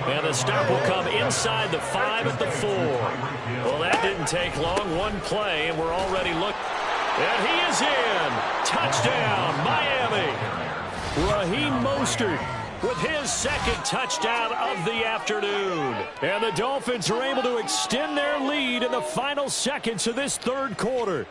And the stop will come inside the 5 at the 4. Well, that didn't take long. One play, and we're already looking. And he is in. Touchdown, Miami. Raheem Mostert with his second touchdown of the afternoon. And the Dolphins are able to extend their lead in the final seconds of this third quarter.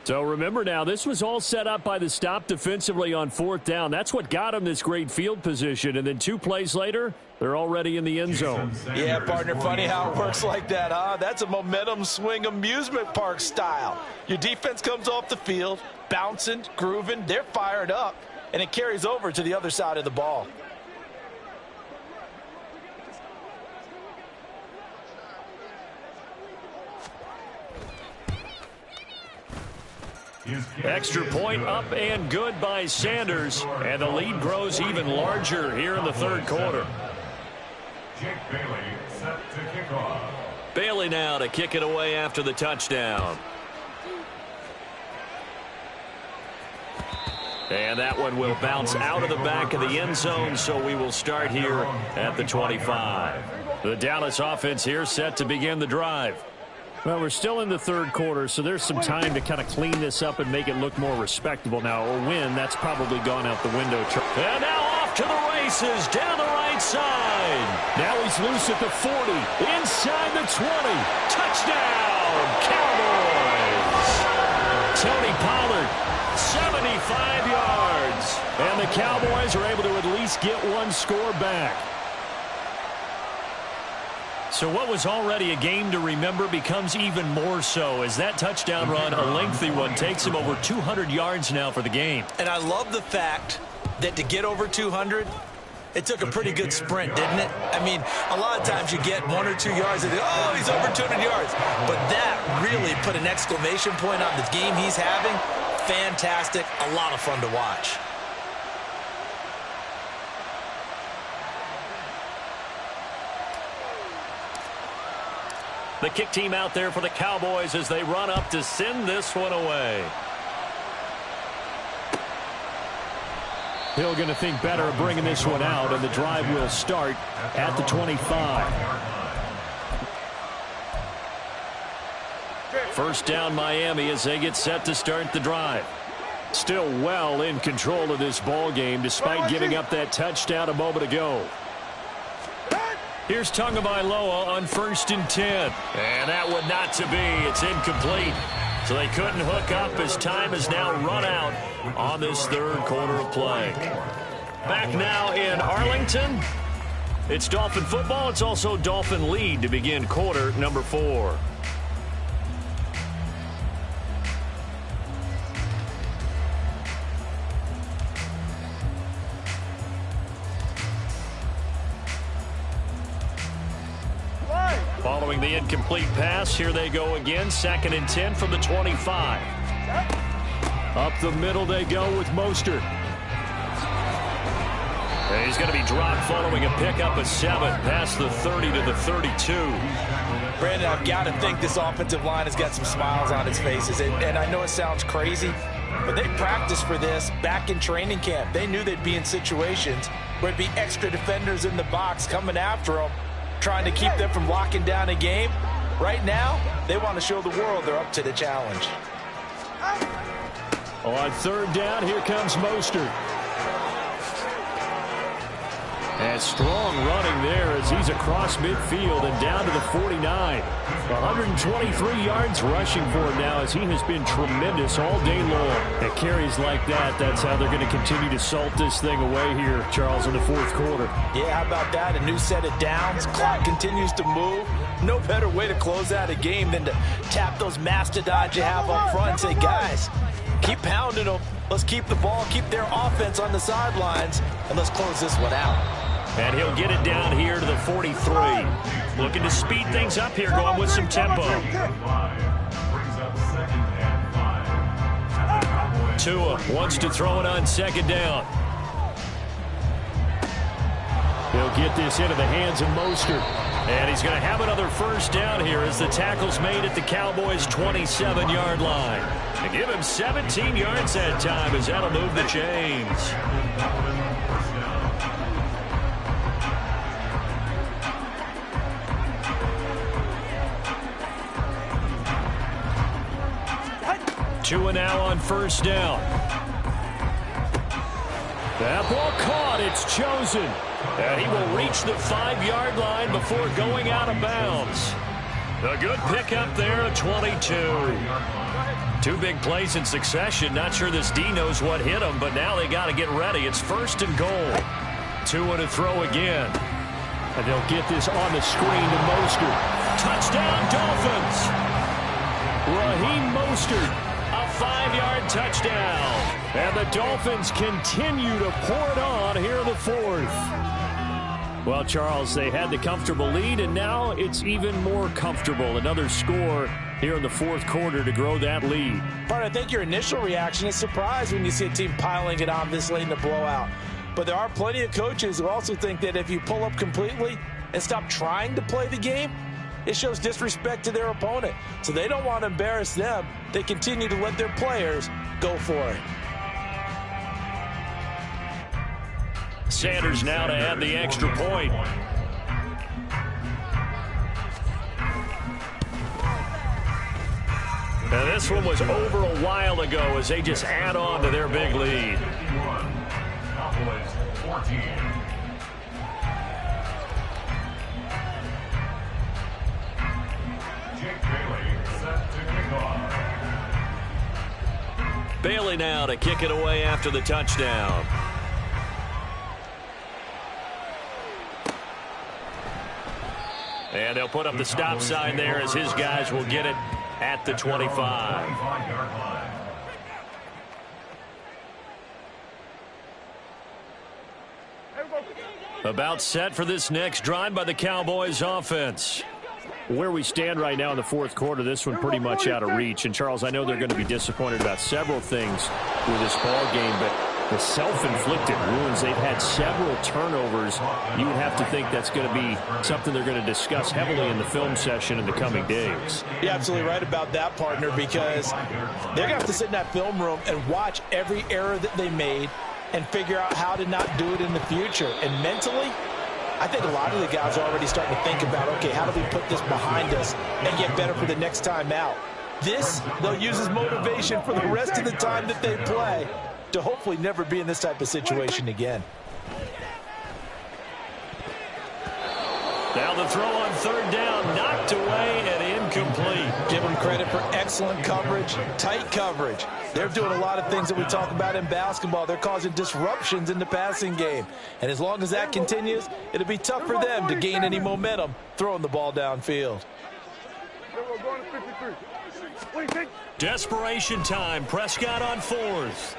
So remember now, this was all set up by the stop defensively on 4th down. That's what got them this great field position. And then 2 plays later, they're already in the end zone. Yeah, partner, funny how it works like that, huh? That's a momentum swing amusement park style. Your defense comes off the field, bouncing, grooving, they're fired up, and it carries over to the other side of the ball. Extra point up and good by Sanders, and the lead grows even larger here in the third quarter. Jake Bailey set to kick off. Bailey now to kick it away after the touchdown. And that one will bounce out of the back of the end zone, so we will start here at the 25. The Dallas offense here set to begin the drive. Well, we're still in the third quarter, so there's some time to kind of clean this up and make it look more respectable. Now, a win, that's probably gone out the window. And now off to the races, down the right side. Now he's loose at the 40, inside the 20. Touchdown, Cowboys! Tony Pollard, 75 yards. And the Cowboys are able to at least get one score back. So what was already a game to remember becomes even more so as that touchdown run, a lengthy one, takes him over 200 yards now for the game. And I love the fact that to get over 200, it took a pretty good sprint, didn't it? I mean, a lot of times you get 1 or 2 yards and oh, he's over 200 yards. But that really put an exclamation point on the game he's having. Fantastic, a lot of fun to watch. The kick team out there for the Cowboys as they run up to send this one away. Hill going to think better of bringing this one out, and the drive will start at the 25. First down Miami as they get set to start the drive. Still well in control of this ball game despite giving up that touchdown a moment ago. Here's Tagovailoa on 1st and 10. And that one not to be. It's incomplete. So they couldn't hook up as time has now run out on this third quarter of play. Back now in Arlington. It's Dolphin football. It's also Dolphin lead to begin quarter number 4. Following the incomplete pass, here they go again. 2nd and 10 from the 25. Up the middle they go with Mostert. And he's going to be dropped following a pickup of 7 past the 30 to the 32. Brandon, I've got to think this offensive line has got some smiles on its faces. And I know it sounds crazy, but they practiced for this back in training camp. They knew they'd be in situations where it'd be extra defenders in the box coming after them, trying to keep them from locking down a game. Right now, they want to show the world they're up to the challenge. On 3rd down, here comes Mostert. And strong running there as he's across midfield and down to the 49. 123 yards rushing for him now as he has been tremendous all day long. At carries like that, that's how they're going to continue to salt this thing away here, Charles, in the 4th quarter. Yeah, how about that? A new set of downs. Clock continues to move. No better way to close out a game than to tap those mastodons you have up front and say, guys, keep pounding them. Let's keep the ball, keep their offense on the sidelines, and let's close this one out. And he'll get it down here to the 43. Looking to speed things up here, going with some tempo. Tua wants to throw it on 2nd down. He'll get this into the hands of Mostert. And he's going to have another first down here as the tackle's made at the Cowboys' 27-yard line. And give him 17 yards that time as that'll move the chains. Tua now on first down. That ball caught. It's chosen. And he will reach the 5-yard line before going out of bounds. A good pickup there at 22. 2 big plays in succession. Not sure this D knows what hit him, but now they got to get ready. It's first and goal. Tua to throw again. And they'll get this on the screen to Mostert. Touchdown, Dolphins. Raheem Mostert. A 5-yard touchdown. And the Dolphins continue to pour it on here in the fourth. Well, Charles, they had the comfortable lead, and now it's even more comfortable. Another score here in the fourth quarter to grow that lead. Bart, I think your initial reaction is surprise when you see a team piling it on this late in the blowout. But there are plenty of coaches who also think that if you pull up completely and stop trying to play the game, it shows disrespect to their opponent. So they don't want to embarrass them. They continue to let their players go for it. Sanders now to add the extra point. Now this one was over a while ago as they just add on to their big lead. Cowboys 14. Jake Bailey set to kick off. Bailey now to kick it away after the touchdown. And they'll put up the stop sign there as his guys will get it at the 25. About set for this next drive by the Cowboys offense. Where we stand right now in the fourth quarter, this one pretty much out of reach. And, Charles, I know they're going to be disappointed about several things with this ball game, but the self-inflicted wounds, they've had several turnovers. You would have to think that's going to be something they're going to discuss heavily in the film session in the coming days. You're absolutely right about that, partner, because they're going to have to sit in that film room and watch every error that they made and figure out how to not do it in the future. And mentally, I think a lot of the guys are already starting to think about, okay, how do we put this behind us and get better for the next time out? This, they'll use as motivation for the rest of the time that they play to hopefully never be in this type of situation again. Now the throw on third down, knocked away and incomplete. Give them credit for excellent coverage, tight coverage. They're doing a lot of things that we talk about in basketball. They're causing disruptions in the passing game. And as long as that continues, it'll be tough for them to gain any momentum throwing the ball downfield. Desperation time. Prescott on fourth.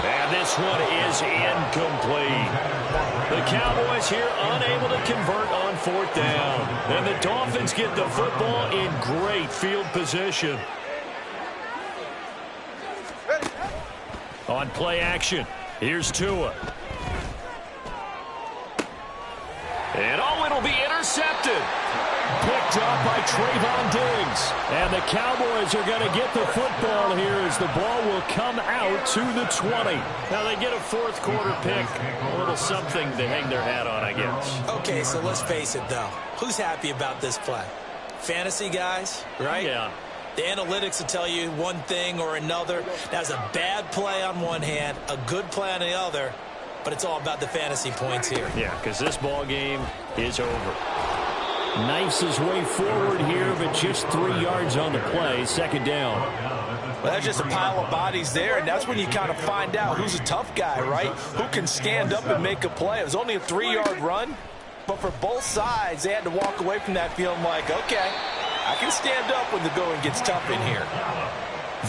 And this one is incomplete. The Cowboys here unable to convert on fourth down. And the Dolphins get the football in great field position. On play action, here's Tua. And it'll be intercepted. Picked up by Trayvon Diggs. And the Cowboys are going to get the football here as the ball will come out to the 20. Now they get a fourth quarter pick. A little something to hang their hat on, I guess. Okay, so let's face it, though. Who's happy about this play? Fantasy guys, right? Yeah. The analytics will tell you one thing or another. That's a bad play on one hand, a good play on the other, but it's all about the fantasy points here. Yeah, because this ball game is over. Knifes his way forward here, but just 3 yards on the play. Second down. Well, that's just a pile of bodies there, and that's when you kind of find out who's a tough guy, right? Who can stand up and make a play. It was only a 3-yard run, but for both sides, they had to walk away from that feeling like, okay, I can stand up when the going gets tough in here.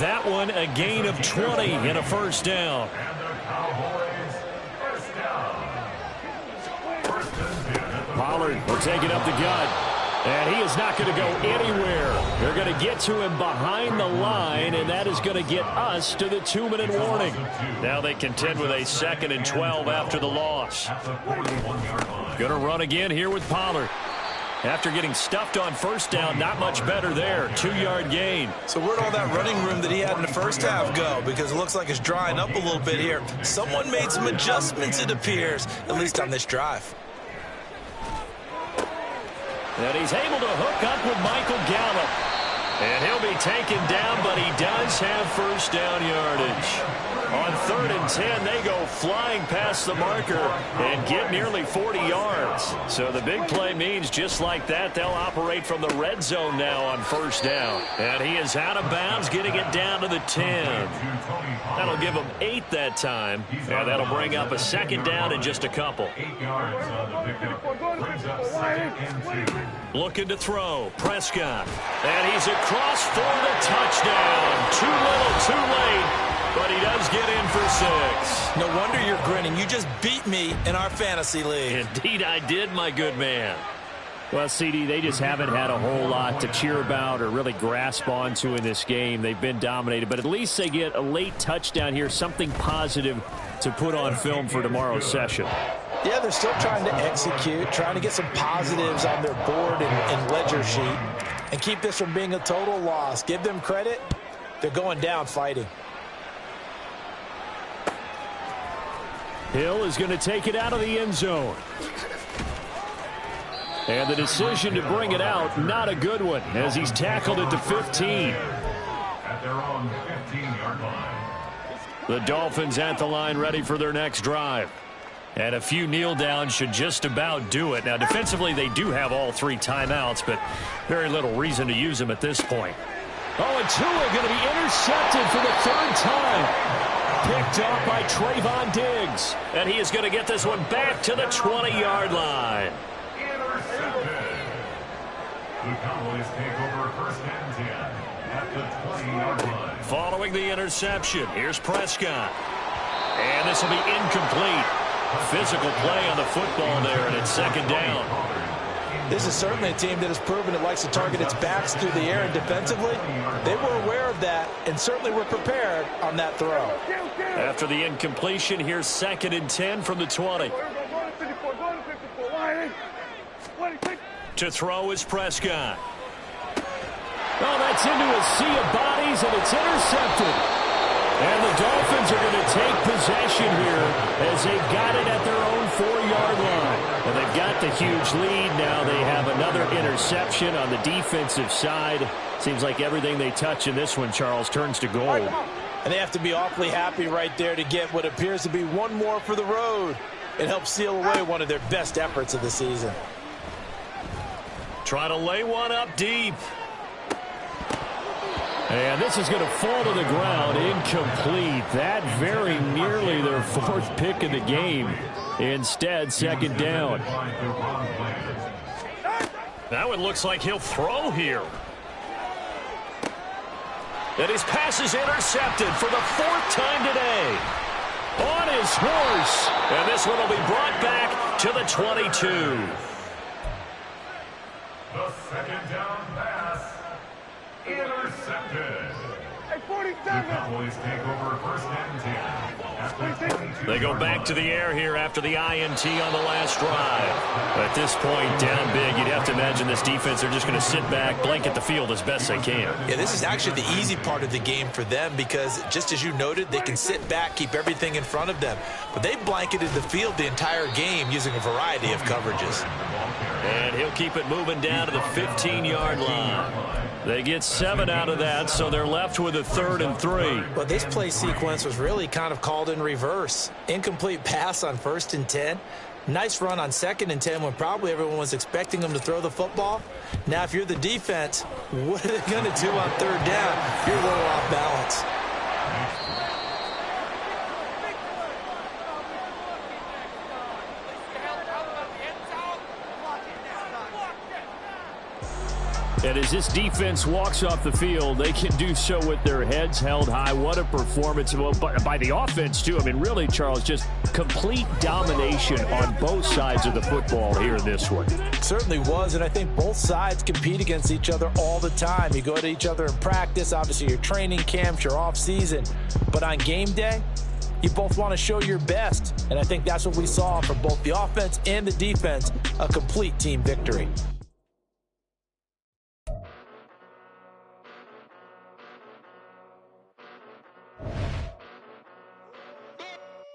That one, a gain of 20 and a first down. Pollard will take it up the gut. And he is not going to go anywhere. They're going to get to him behind the line, and that is going to get us to the 2-minute warning. Now they contend with a 2nd and 12 after the loss. Going to run again here with Pollard. After getting stuffed on first down, not much better there. 2-yard gain. So where'd all that running room that he had in the first half go? Because it looks like it's drying up a little bit here. Someone made some adjustments, it appears, at least on this drive. And he's able to hook up with Michael Gallup. And he'll be taken down, but he does have first down yardage. On 3rd and 10, they go flying past the marker and get nearly 40 yards. So the big play means just like that, they'll operate from the red zone now on first down. And he is out of bounds, getting it down to the 10. That'll give him 8 that time. And that'll bring up a 2nd down in just a couple. 8 yards on the pickup. Brings up 2nd and 2. Looking to throw. Prescott. And he's across for the touchdown. Too little, too late. But he does get in for 6. No wonder you're grinning. You just beat me in our fantasy league. Indeed I did, my good man. Well, CD, they just haven't had a whole lot to cheer about or really grasp onto in this game. They've been dominated, but at least they get a late touchdown here, something positive to put on film for tomorrow's session. Yeah, they're still trying to execute, trying to get some positives on their board and ledger sheet and keep this from being a total loss. Give them credit. They're going down fighting. Hill is going to take it out of the end zone. And the decision to bring it out, not a good one, as he's tackled at the 15. At their own 15-yard line. The Dolphins at the line, ready for their next drive. And a few kneel downs should just about do it. Now, defensively, they do have all 3 timeouts, but very little reason to use them at this point. Oh, and Tua going to be intercepted for the 3rd time. Picked off by Trayvon Diggs. And he is going to get this one back to the 20-yard line. Intercepted. The Cowboys take over 1st and 10 at the 20-yard line. Following the interception, here's Prescott. And this will be incomplete. Physical play on the football there, and it's 2nd down. This is certainly a team that has proven it likes to target its backs through the air, and defensively, they were aware of that and certainly were prepared on that throw. After the incompletion, here's 2nd and 10 from the 20. To throw is Prescott. Oh, that's into a sea of bodies, and it's intercepted. And the Dolphins are going to take possession here as they've got it at their own 4-yard line. And they've got the huge lead. Now they have another interception on the defensive side. Seems like everything they touch in this one, Charles, turns to gold. And they have to be awfully happy right there to get what appears to be one more for the road. It helps seal away one of their best efforts of the season. Try to lay one up deep. And this is going to fall to the ground, incomplete. That very nearly their 4th pick of the game. Instead, 2nd down. Now it looks like he'll throw here. And his pass is intercepted for the 4th time today. On his horse. And this one will be brought back to the 22. The 2nd down pass. Intercepted. The Cowboys take over 1st and 10 at the 22. They go back to the air here after the INT on the last drive. At this point, down big, you'd have to imagine this defense are just going to sit back, blanket the field as best they can. Yeah, this is actually the easy part of the game for them because, just as you noted, they can sit back, keep everything in front of them. But they blanketed the field the entire game using a variety of coverages. And he'll keep it moving down to the 15-yard line. They get 7 out of that, so they're left with a 3rd and 3. Well, this play sequence was really kind of called in reverse. Incomplete pass on 1st and 10. Nice run on 2nd and 10 when probably everyone was expecting them to throw the football. Now, if you're the defense, what are they going to do on 3rd down? You're a little off balance. And as this defense walks off the field, they can do so with their heads held high. What a performance by the offense, too. I mean, really, Charles, just complete domination on both sides of the football here in this one. Certainly was, and I think both sides compete against each other all the time. You go to each other in practice, obviously your training camps, your off-season. But on game day, you both want to show your best. And I think that's what we saw from both the offense and the defense, a complete team victory.